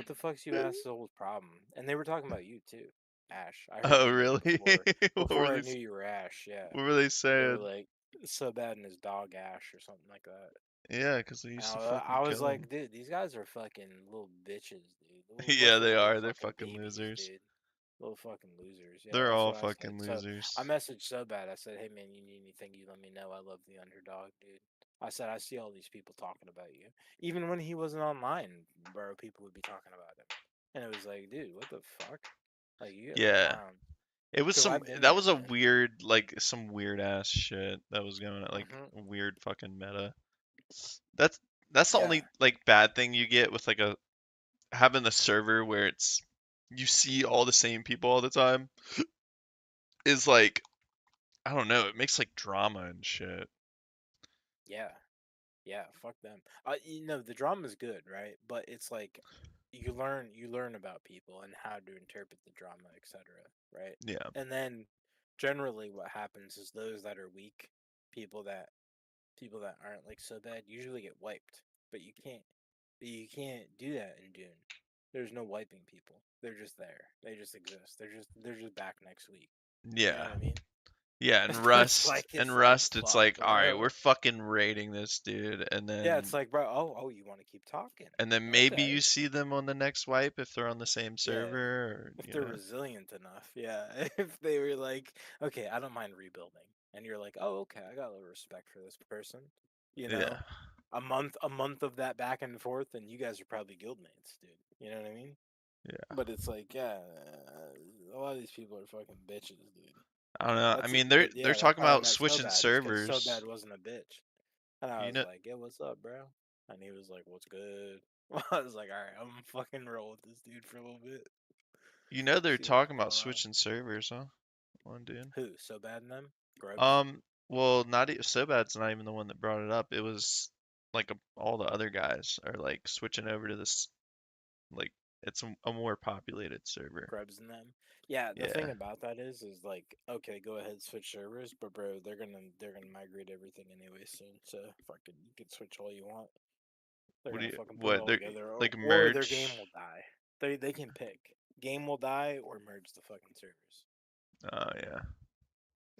the fuck's you asshole's problem? And they were talking about you too, Ash. I heard Oh, your name really? before What were before I they? knew you were Ash. Yeah, What were they they were saying? like so bad in his dog Ash or something like that. Yeah, because they And used to I fucking was kill him. like, dude, these guys are fucking little bitches, dude. Yeah, Bunch of they little are. They're fucking fucking babies, losers. dude. Little fucking losers. Yeah, They're that's all what I said. fucking So I losers. messaged so bad. I said, hey man, you need anything? You let me know. I love the underdog, dude. I said, I see all these people talking about you. Even when he wasn't online, bro, people would be talking about him. And it was like, dude, what the fuck? Like, you guys are Yeah. clown. It was Because some. I've been That there, was a man. weird, like, some weird ass shit that was going on, like Hmm. a weird fucking meta. That's that's the Yeah. only like bad thing you get with like a having a server where it's you see all the same people all the time is like I don't know, it makes like drama and shit. Yeah. Yeah, fuck them. You know, the drama's good, right? But it's like you learn about people and how to interpret the drama, etc., right? Yeah. And then generally what happens is those that are weak, people that people that aren't like so bad usually get wiped. But you can't do that in Dune. There's no wiping people. They're just there. They just exist. They're just back next week. You know Yeah. what I mean? Yeah, and it's Rust like and it's like Rust it's fuck, like, all right, bro. we're fucking raiding this dude Yeah, it's like, bro, oh, you want to keep talking. and then maybe Okay. you see them on the next wipe if they're on the same Yeah, server or if you they're know. resilient enough, yeah. If they were like, okay, I don't mind rebuilding, and you're like, oh, okay, I got a little respect for this person, you Yeah. know, a month of that back and forth, and you guys are probably guildmates, dude. You know what I mean? Yeah. But it's like, yeah, a lot of these people are fucking bitches, dude. I don't know. I That's it. mean, they're But they're yeah, that's talking how I about met So switching Bad. Is because So servers. Bad wasn't a bitch, and I You was know, like, yeah, what's up, bro? And he was like, what's good? I was like, all right, I'm gonna fucking roll with this dude for a little bit. they're See what's talking about going on. switching servers, huh? One dude. Who? So bad in them? Grubs? Well, not so bad's not even the one that brought it up. It was like all the other guys are like switching over to this like it's a more populated server. Grubs in them? Yeah, the thing Yeah. about that is like, okay, go ahead, switch servers, but bro, they're gonna migrate everything anyway soon. So fucking, you can switch all you want. They're What do gonna you fucking put it what all they're together, like or their game merge? will die. They can pick. Game will die or merge the fucking servers. Oh yeah.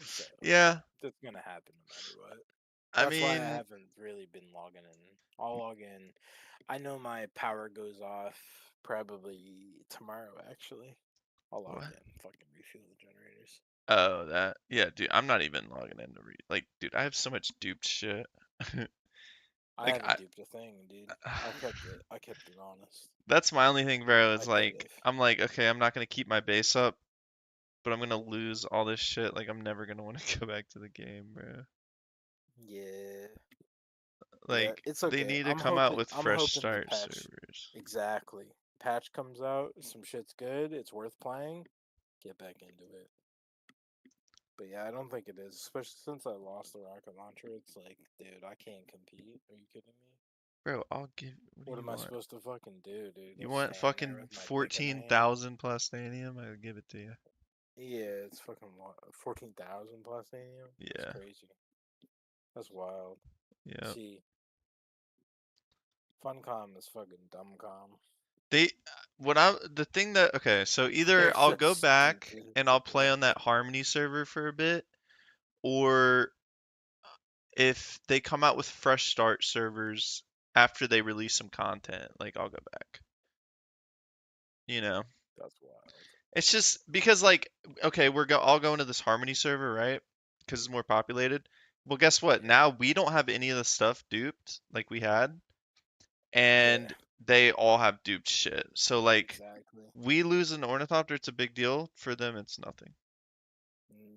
So Yeah. that's gonna happen no matter what. I That's why I mean, haven't really been logging in. I'll log in. I know my power goes off probably tomorrow, actually. I'll log what? in, fucking refuel the generators. Oh, that. Yeah, dude, I'm not even logging in to read. Like, dude, I have so much duped shit. I Like haven't duped a thing, dude. I kept it honest. that's my only thing, bro. Is I could like have. I'm like, okay, I'm not gonna keep my base up, but I'm gonna lose all this shit. Like I'm never gonna want to go back to the game, bro. Yeah. Yeah, Like it's they okay. need to I'm come out hoping with I'm fresh hoping the start patch servers. exactly. Patch comes out, some shit's good, it's worth playing. Get back into it. But yeah, I don't think it is, especially since I lost the rocket launcher. It's like, dude, I can't compete. Are you kidding me? Bro, I'll give. What do What you am I want? supposed to fucking do, dude? You Just want stand there fucking with my dick in my hand? 14,000 plus stadium? I'll give it to you. Yeah, it's fucking 14,000 plus stadium. That's Yeah. crazy. That's wild. Yeah. See, Funcom is fucking dumbcom. They what I the thing that okay, so They're either I'll so go back stupid. and I'll play on that Harmony server for a bit, or if they come out with fresh start servers after they release some content, like I'll go back. You know, That's wild. it's just because like okay, all going to this Harmony server, right? Because it's more populated. Well, guess what? Now we don't have any of the stuff duped like we had, and they all have duped shit. So like, Exactly. we lose an Ornithopter, it's a big deal. For them, it's nothing.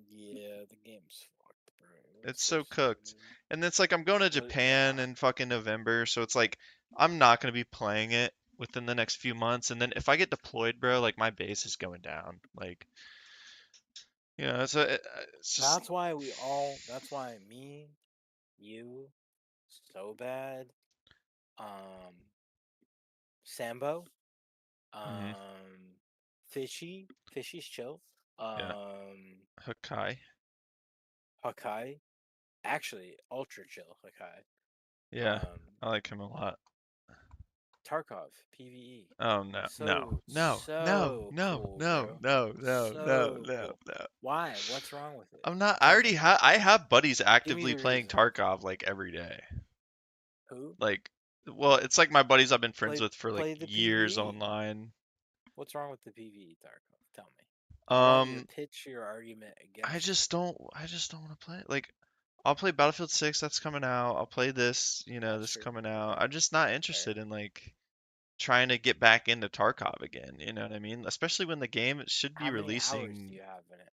Yeah, the game's fucked, bro. It's so cooked. And it's like I'm going to Japan in fucking November, so it's like I'm not gonna be playing it within the next few months. And then if I get deployed, bro, like my base is going down. Like, it's just That's why we all. That's why me, you, so bad. Sambo, Mhm. Fishy's chill. Yeah. Hakai. Hakai, actually ultra chill Hakai. Yeah, I like him a lot. Tarkov, PvE. Oh no, no, no, no, So no, cool, no, bro. no, no, no, So no, cool. no. Why? What's wrong with it? I'm not. Tell me. I have buddies Give me actively the playing reason. Tarkov like every day. Who? Like, well, it's like my buddies I've been friends Play, with for like play the years PvE. online. What's wrong with the PvE, Tarkov? Tell me. I want you to pitch your argument against. I just don't want to play it. Like, I'll play Battlefield 6 that's coming out. I'll play this, this coming out. I'm just not interested in like trying to get back into Tarkov again, you know what I mean? Especially when the game should be How many hours do releasing. you have in it?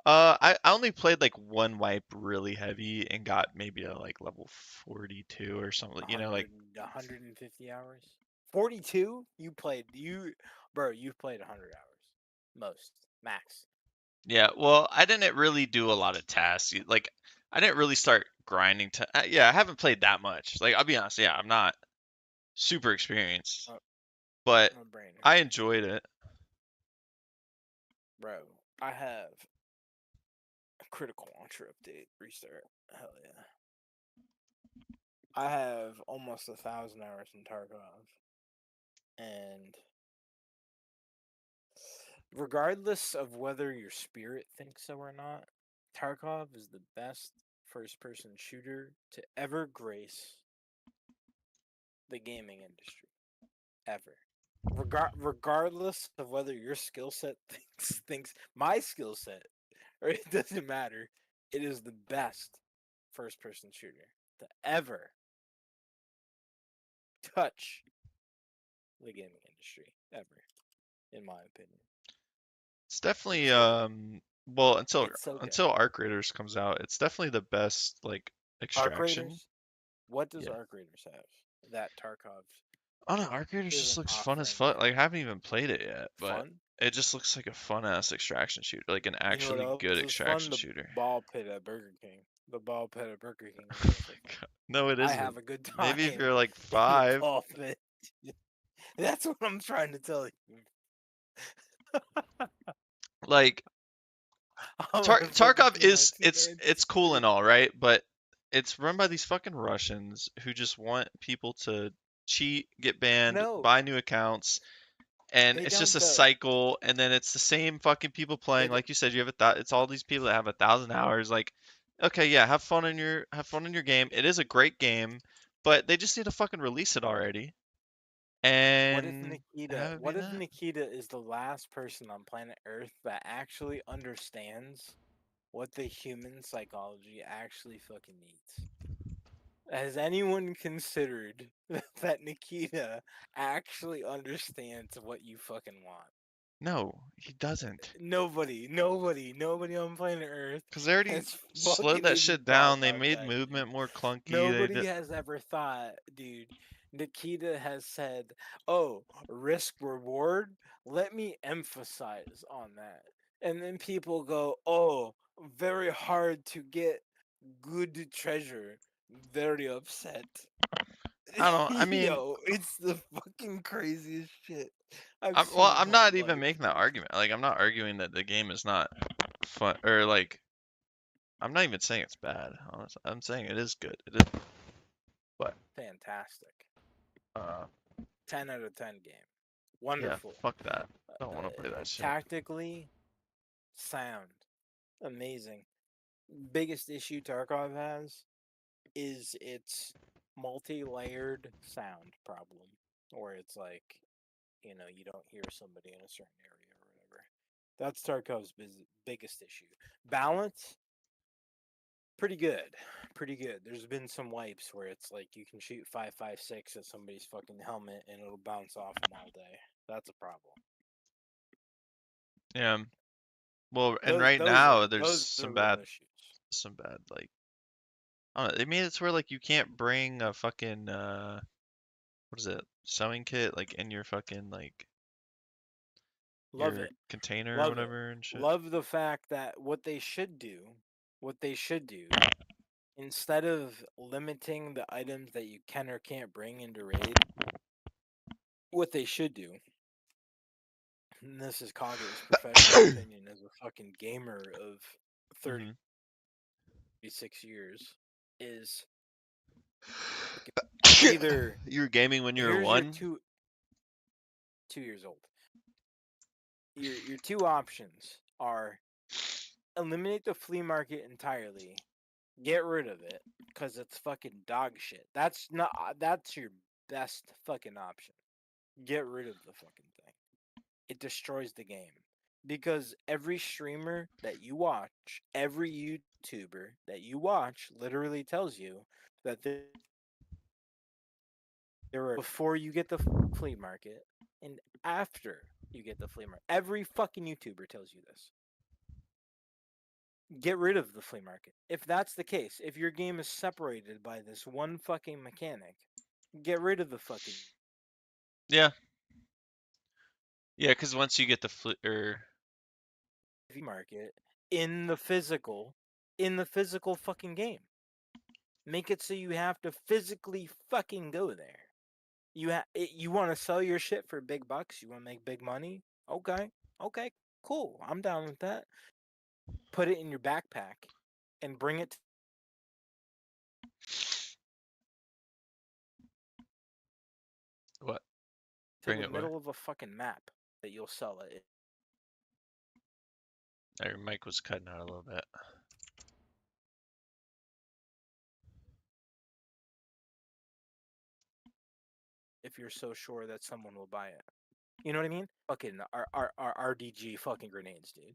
I only played like one wipe really heavy and got maybe a like level 42 or something, like 150 hours. 42? Bro, you've played 100 hours. Most. Max. yeah, well, I didn't really do a lot of tasks. Like I didn't really start grinding to yeah, I haven't played that much. Like I'll be honest, yeah, I'm not super experienced, but My brain I hurts. enjoyed it. Bro, I have a critical launcher update restart. Hell yeah. I have almost 1,000 hours in Tarkov. And regardless of whether your spirit thinks so or not, Tarkov is the best first person shooter to ever grace the gaming industry. Ever. Regardless of whether your skill set thinks my skill set, or it doesn't matter, it is the best first person shooter to ever touch the gaming industry. Ever. In my opinion. It's definitely well until Arc Raiders comes out, it's definitely the best like Arc extraction. Raiders? What does Yeah. Arc Raiders have that Tarkov? I don't know, Arc Raiders just isn't looks fun as offering fuck. Like I haven't even played it yet, but Fun? it just looks like a fun ass extraction shooter, like an You know what actually else good is fun? extraction The shooter. ball pit at Burger King. The ball pit at Burger King is Oh also my fun. God. No, it I isn't. have a good time. Maybe if you're like in the 5. ball pit. That's what I'm trying to tell you. Like I'm a Tarkov fucking is T19 it's cool and all, right? But it's run by these fucking Russians who just want people to cheat, get banned, No, buy new accounts, and they it's just don't a though. cycle. And then it's the same fucking people playing. They Like you said, you have it's all these people that have 1,000 hours. Like, okay, yeah, have fun in your game. It is a great game, but they just need to fucking release it already. What if And Nikita? have it be What if that. Nikita is the last person on planet Earth that actually understands what the human psychology actually fucking needs? Has anyone considered that Nikita actually understands what you fucking want? No, he doesn't. Nobody on planet Earth Because they already has slowed fucking that even shit thought down. They about made that, movement dude. more clunky. They Nobody did. has ever thought, dude. Nikita has said, "Oh, risk reward. Let me emphasize on that." And then people go, "Oh, very hard to get good treasure." Very upset. I don't. I mean, Yo, it's the fucking craziest shit I've I'm, seen well, in I'm my not life. even making that argument. Like, I'm not arguing that the game is not fun or like. I'm not even saying it's bad. Honestly, I'm saying it is good. It is. But Fantastic. uh, 10 out of 10 game. yeah, Wonderful. fuck that. I don't want to play that shit. Tactically sound. Amazing. Biggest issue Tarkov has is its multi-layered sound problem, where it's like, you don't hear somebody in a certain area or whatever. That's Tarkov's biggest issue. Balance, Pretty good. Pretty good. There's been some wipes where it's like you can shoot 5.56 at somebody's fucking helmet and it'll bounce off them all day. That's a problem. Yeah. Well, and Those, right those now are, there's those are some real bad, issues. like, I don't know, they made it to where like you can't bring a fucking what is it, sewing kit like in your fucking like Love your it. container or Love it. whatever and shit. Love the fact that what they should do, instead of limiting the items that you can or can't bring into raid, what they should do, and this is Cogger's professional opinion as a fucking gamer of 36 years, is either You were gaming when you were here's your 1? 2 years old. Your two options are eliminate the flea market entirely, get rid of it because it's fucking dog shit. That's your best fucking option. Get rid of the fucking thing. It destroys the game. Because every streamer that you watch, every YouTuber that you watch literally tells you that there are before you get the flea market and after you get the flea market. Every fucking YouTuber tells you this. Get rid of the flea market. If that's the case, if your game is separated by this one fucking mechanic, get rid of the fucking Yeah. Yeah, because once you get the market in the physical fucking game. Make it so you have to physically fucking go there. You want to sell your shit for big bucks? You want to make big money? Okay, cool. I'm down with that. Put it in your backpack and bring it What? to Bring the it where? middle of a fucking map that you'll sell it. Your mic was cutting out a little bit. If you're so sure that someone will buy it. You know what I mean? Fucking our RDG fucking grenades, dude.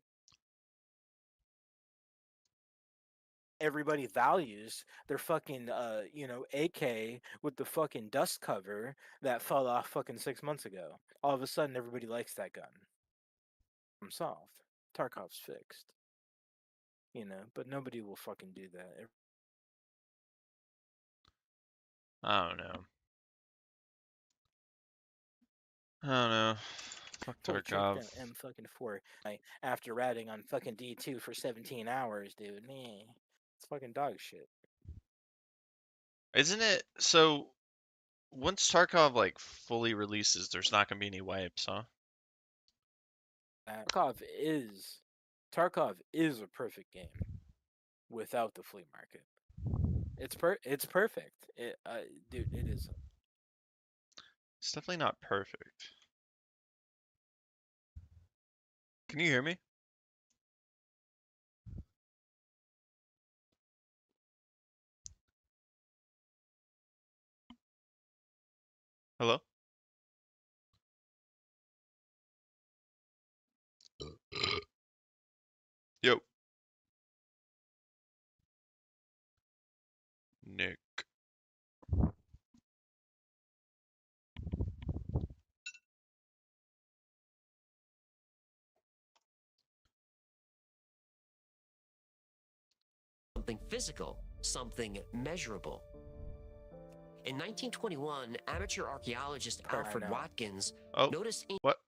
Everybody values their fucking AK with the fucking dust cover that fell off fucking 6 months ago. All of a sudden everybody likes that gun. I'm solved. Tarkov's fixed. But nobody will fucking do that. I don't know. I don't know. Fuck Tarkov. M fucking 4 after ratting on fucking D2 for 17 hours, dude. Man, it's fucking dog shit. Isn't it so? Once Tarkov like fully releases, there's not gonna be any wipes, huh? Tarkov is a perfect game without the flea market. It's perfect. Dude, it is. It's definitely not perfect. Can you hear me? Hello? Yo. Nick. Something physical, something measurable. In 1921, amateur archaeologist Alfred Watkins noticed. What?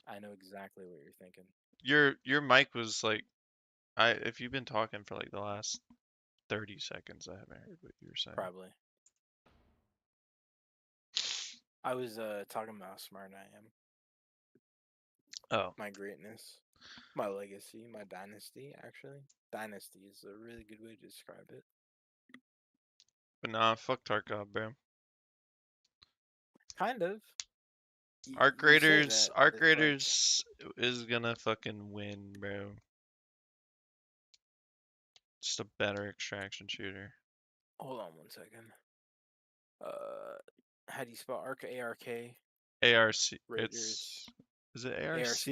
I know exactly what you're thinking. Your mic was like, if you've been talking for like the last 30 seconds, I haven't heard what you were saying. Probably. I was talking about how smart I am. Oh. My greatness, my legacy, my dynasty. Actually, dynasty is a really good way to describe it. But nah, fuck Tarkov, bro. Kind of. Arc Raiders is gonna fucking win, bro. Just a better extraction shooter. Hold on 1 second. How do you spell Arc? A-R-K? ARC. Raiders. Is it ARC?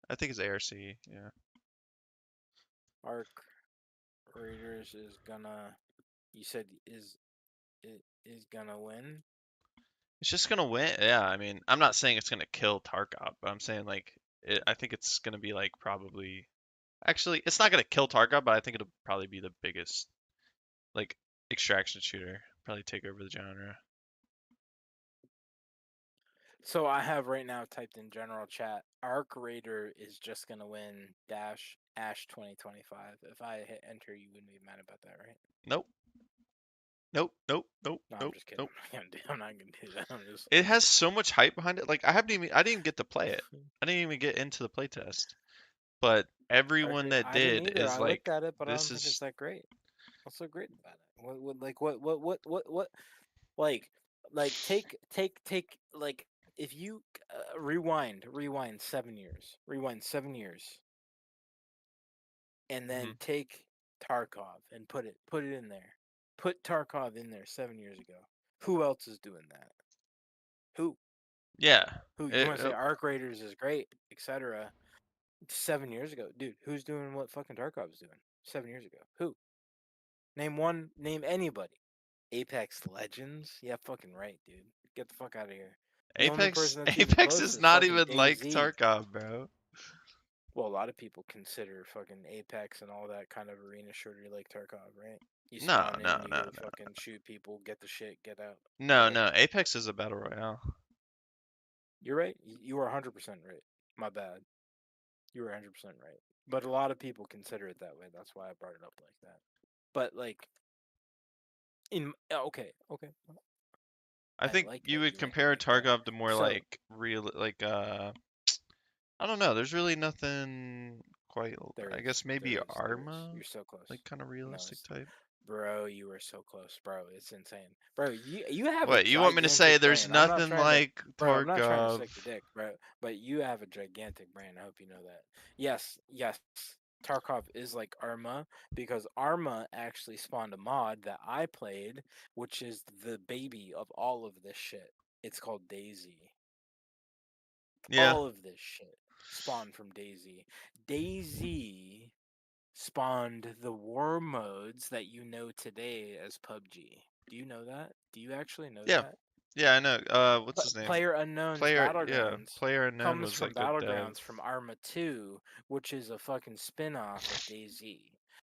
I think it's ARC, yeah. Arc Raiders is gonna. You said is gonna win. It's just gonna win. Yeah, I mean, I'm not saying it's gonna kill Tarkov, but I'm saying like I think it's gonna be like probably. Actually, it's not gonna kill Tarkov, but I think it'll probably be the biggest like extraction shooter. Probably take over the genre. So I have right now typed in general chat. Arc Raider is just gonna win dash Ash 2025. If I hit enter, you wouldn't be mad about that, right? Nope. Nope. Nope. Nope. No, I'm Nope. just kidding. Nope. I'm not gonna do that. I'm just. It has so much hype behind it. Like I didn't even get to play it. I didn't even get into the playtest. But everyone that I didn't did either. is I looked like, at it, but I this don't think it's is that great. What's so great about it? What? Like take like if you rewind 7 years, and then take Tarkov and put it in there. Put Tarkov in there 7 years ago. Who else is doing that? Who? yeah. Who? You want to say Arc Raiders is great, etc. 7 years ago, dude. Who's doing what fucking Tarkov is doing 7 years ago? Who? Name one. Name anybody. Apex Legends? Yeah, fucking right, dude. Get the fuck out of here. The only Apex person that's even Apex close is is not fucking even like DayZ. Tarkov, bro. Well, a lot of people consider fucking Apex and all that kind of arena shooter like Tarkov, right? You No, spawn no, in, you no, go no. fucking shoot people, get the shit, get out. No, Right? no. Apex is a battle royale. You're right. You are 100% right. My bad. You were 100% right. But a lot of people consider it that way. That's why I brought it up like that. But like, okay. I think like you that would you like it compare like that. Tarkov to more So like real, like I don't know. There's really nothing quite. I guess maybe there is. Arma, You're so close. like kind of No, realistic type. bro, you were so close, bro. It's insane, bro. You have a What you want me to say? gigantic There's brain. I'm not nothing trying to, like bro. I'm not trying to Tarkov. suck your dick, bro. But you have a gigantic brain. I hope you know that. Yes. Tarkov is like Arma because Arma actually spawned a mod that I played, which is the baby of all of this shit. It's called Daisy. Yeah. All of this shit spawned from Daisy. Daisy spawned the war modes that you know today as PUBG. Do you know that? Do you actually know Yeah. that? Yeah, I know. What's his name? Player Unknown's Yeah. Battlegrounds Player Unknown comes was from like a dev. Battlegrounds from Arma 2, which is a fucking spin-off of DayZ. Yeah.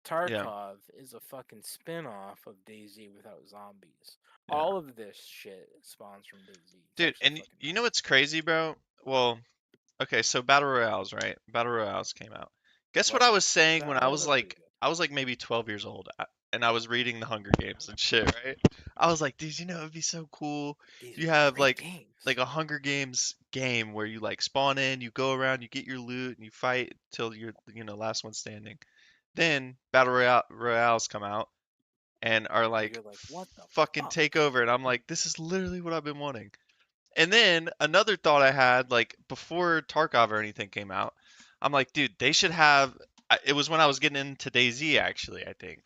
Tarkov is a fucking spin-off of DayZ without zombies. Yeah. All of this shit spawns from DayZ. Dude, and you know what's crazy, bro? Well, okay, so battle royales, right? Battle royales came out. Guess what I was saying when I was like, maybe 12 years old, and I was reading the Hunger Games and shit, right? I was like, dude, you know, it'd be so cool. You have like a Hunger Games game where you like spawn in, you go around, you get your loot, and you fight till you're, last one standing. Then battle royales come out and are like, you're like, what the fucking take over, and I'm like, this is literally what I've been wanting. And then another thought I had, like before Tarkov or anything came out, I'm like, dude, they should have. It was when I was getting into DayZ, actually, I think,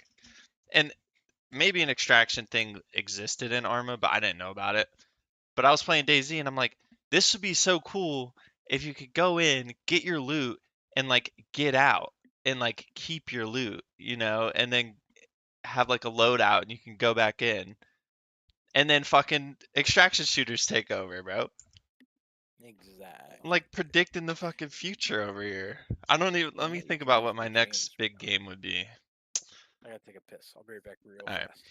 and maybe an extraction thing existed in Arma, but I didn't know about it. But I was playing DayZ, and I'm like, this would be so cool if you could go in, get your loot, and like get out and like keep your loot, and then have like a loadout, and you can go back in, and then fucking extraction shooters take over, bro. Exactly. I'm like predicting the fucking future over here. I don't even. Let me think about what my next big game would be. I gotta take a piss. I'll be right back real All right. fast.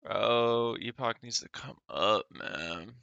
Bro, Epoch needs to come up, man.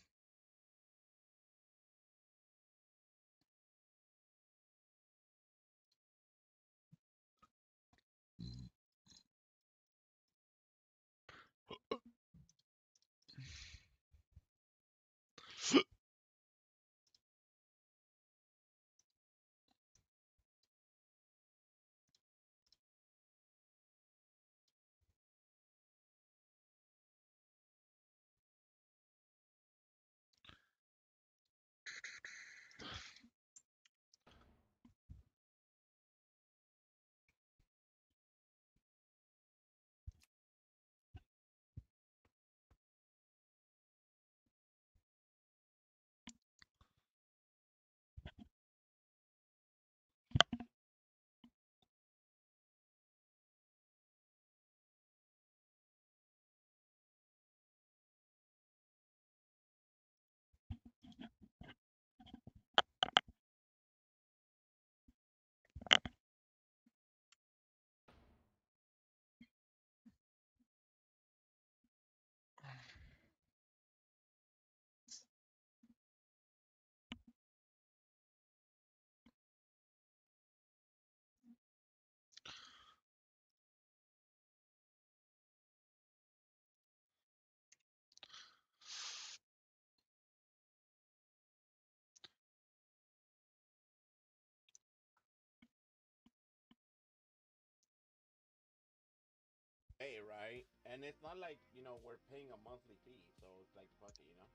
And it's not like, we're paying a monthly fee, so it's like, fuck it. We play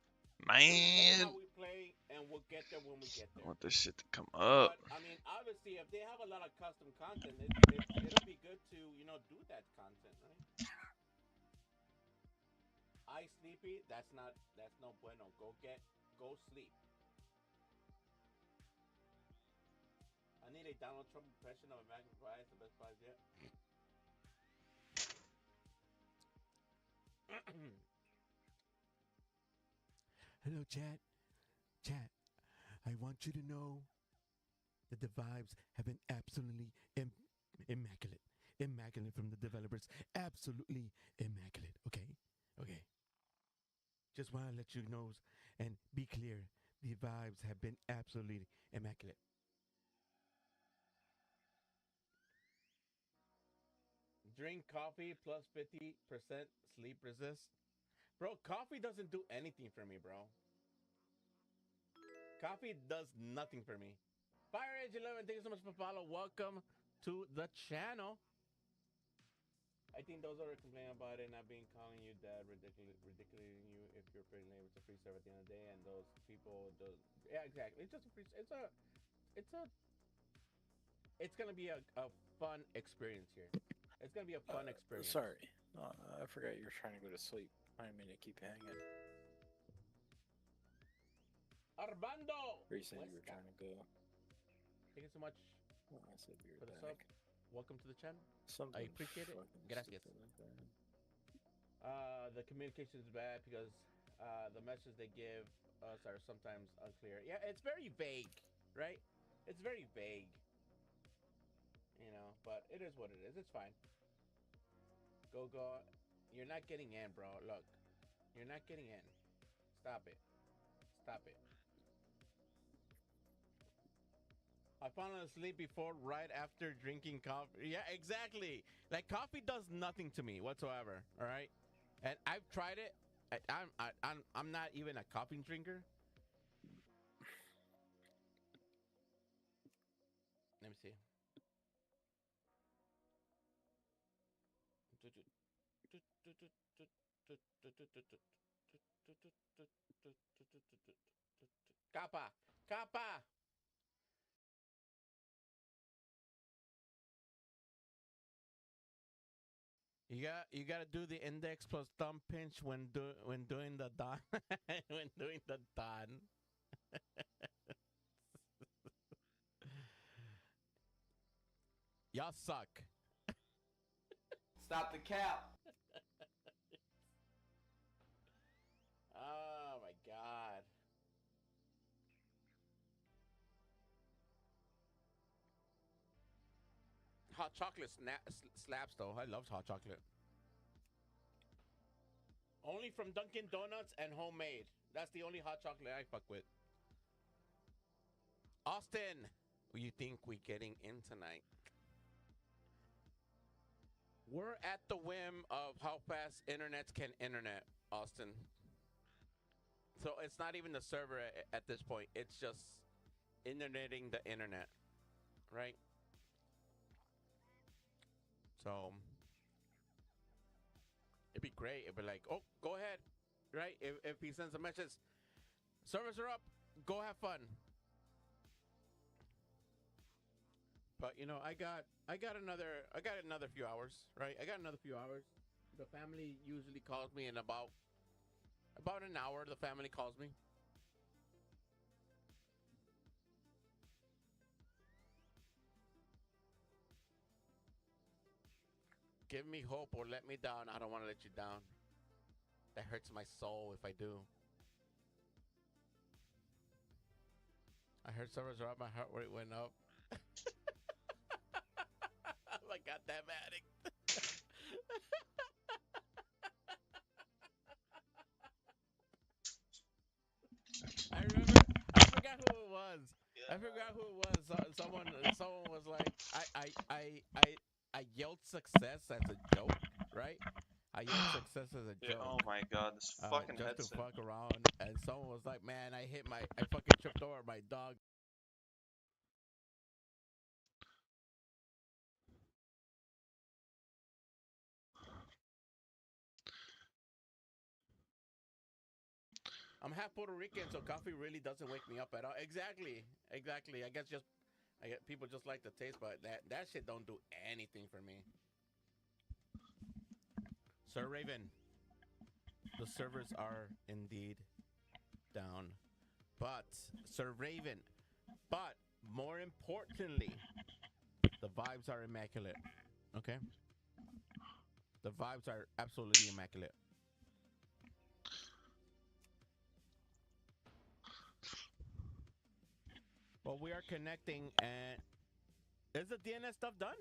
Man, how we play, and we'll get there when we get I there. want this shit to come up. But I mean, obviously, if they have a lot of custom content, it'll be good to do that content, right? I sleepy. That's no bueno. Go sleep. I need a Donald Trump impression of American Pie. It's the best prize yet. Hello, chat. Chat. I want you to know that the vibes have been absolutely immaculate. Immaculate from the developers. Absolutely immaculate. Okay? Okay. Just want to let you know and be clear. The vibes have been absolutely immaculate. Drink coffee plus 50% sleep resist. Bro, coffee doesn't do anything for me, bro. Coffee does nothing for me. Fire Age 11, thank you so much for follow. Welcome to the channel. I think those are complaining about it not being calling you dad, ridiculing you if you're pretty lame. It's a free serve at the end of the day, and those people yeah, exactly. It's just a free. It's gonna be a fun experience here. It's gonna be a fun experience. Sorry, I forgot you were trying to go to sleep. I didn't mean to keep you hanging. Armando! Or you said you were trying to go. Thank you so much I said be for the right sub. back. Welcome to the channel. Something I appreciate it. fucking Gracias. stupid like that. The communication is bad because the messages they give us are sometimes unclear. Yeah, it's very vague, right? It's very vague. But it is what it is. It's fine. Go. You're not getting in, bro. Look. You're not getting in. Stop it. Stop it. I fallen asleep before, right after drinking coffee. Yeah, exactly. Like, coffee does nothing to me whatsoever. All right, and I've tried it. I'm not even a coffee drinker. Let me see. Kappa. You gotta do the index plus thumb pinch when doing the don when doing the don. Y'all suck. Stop the cap. Oh my god. Hot chocolate slaps though. I love hot chocolate. Only from Dunkin' Donuts and homemade. That's the only hot chocolate I fuck with. Austin, what you think we getting in tonight? We're at the whim of how fast internets can internet, Austin. So it's not even the server at this point. It's just interneting the internet, right? So it'd be great. It'd be like, oh, go ahead, right? If he sends a message, servers are up. Go have fun. But I got another few hours, right? I got another few hours. The family usually calls me in about an hour. The family calls me. Give me hope or let me down. I don't want to let you down. That hurts my soul if I do. I heard servers are up. My heart rate went up. I got that addict. I forgot who it was. I forgot who it was. Someone was like, I yelled success as a joke, right? I yelled success as a joke. Oh my god, this fucking just headset. to fuck around, and someone was like, man, I fucking tripped over my dog. I'm half Puerto Rican, so coffee really doesn't wake me up at all. Exactly. I guess people just like the taste, but that shit don't do anything for me. Sir Raven, the servers are indeed down. But, Sir Raven, but more importantly, the vibes are immaculate. Okay? The vibes are absolutely immaculate. Well, we are connecting, and is the DNS stuff done?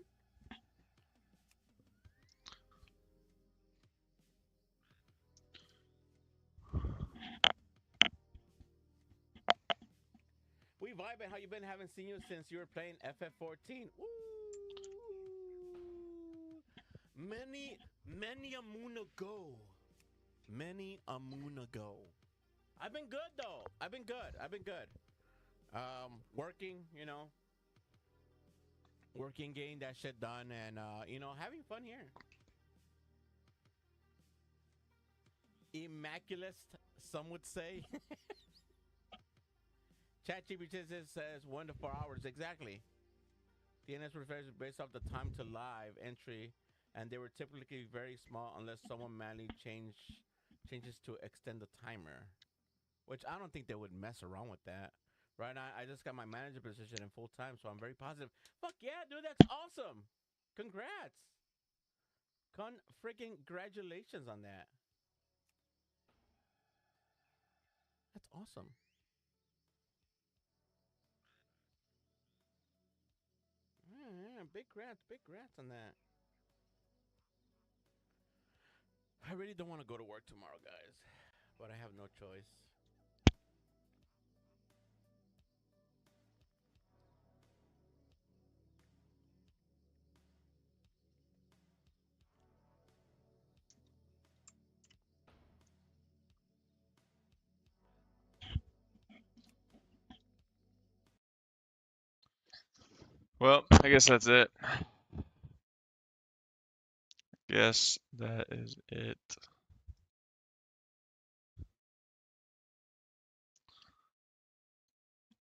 We vibing. How you been? Haven't seen you since you were playing FF14. Ooh. Many a moon ago. Many a moon ago. I've been good though. I've been good. Working, working, getting that shit done, and having fun here. Immaculate, some would say. ChatGPT says 1 to 4 hours exactly. DNS refers based off the time to live entry, and they were typically very small unless someone manually changes to extend the timer, which I don't think they would mess around with that. Right now, I just got my manager position in full time, so I'm very positive. Fuck yeah, dude, that's awesome. Congrats. Freaking congratulations on that. That's awesome. Yeah, big grats on that. I really don't want to go to work tomorrow, guys, but I have no choice. Well, I guess that's it. Guess that is it.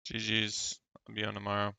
GG's. I'll be on tomorrow.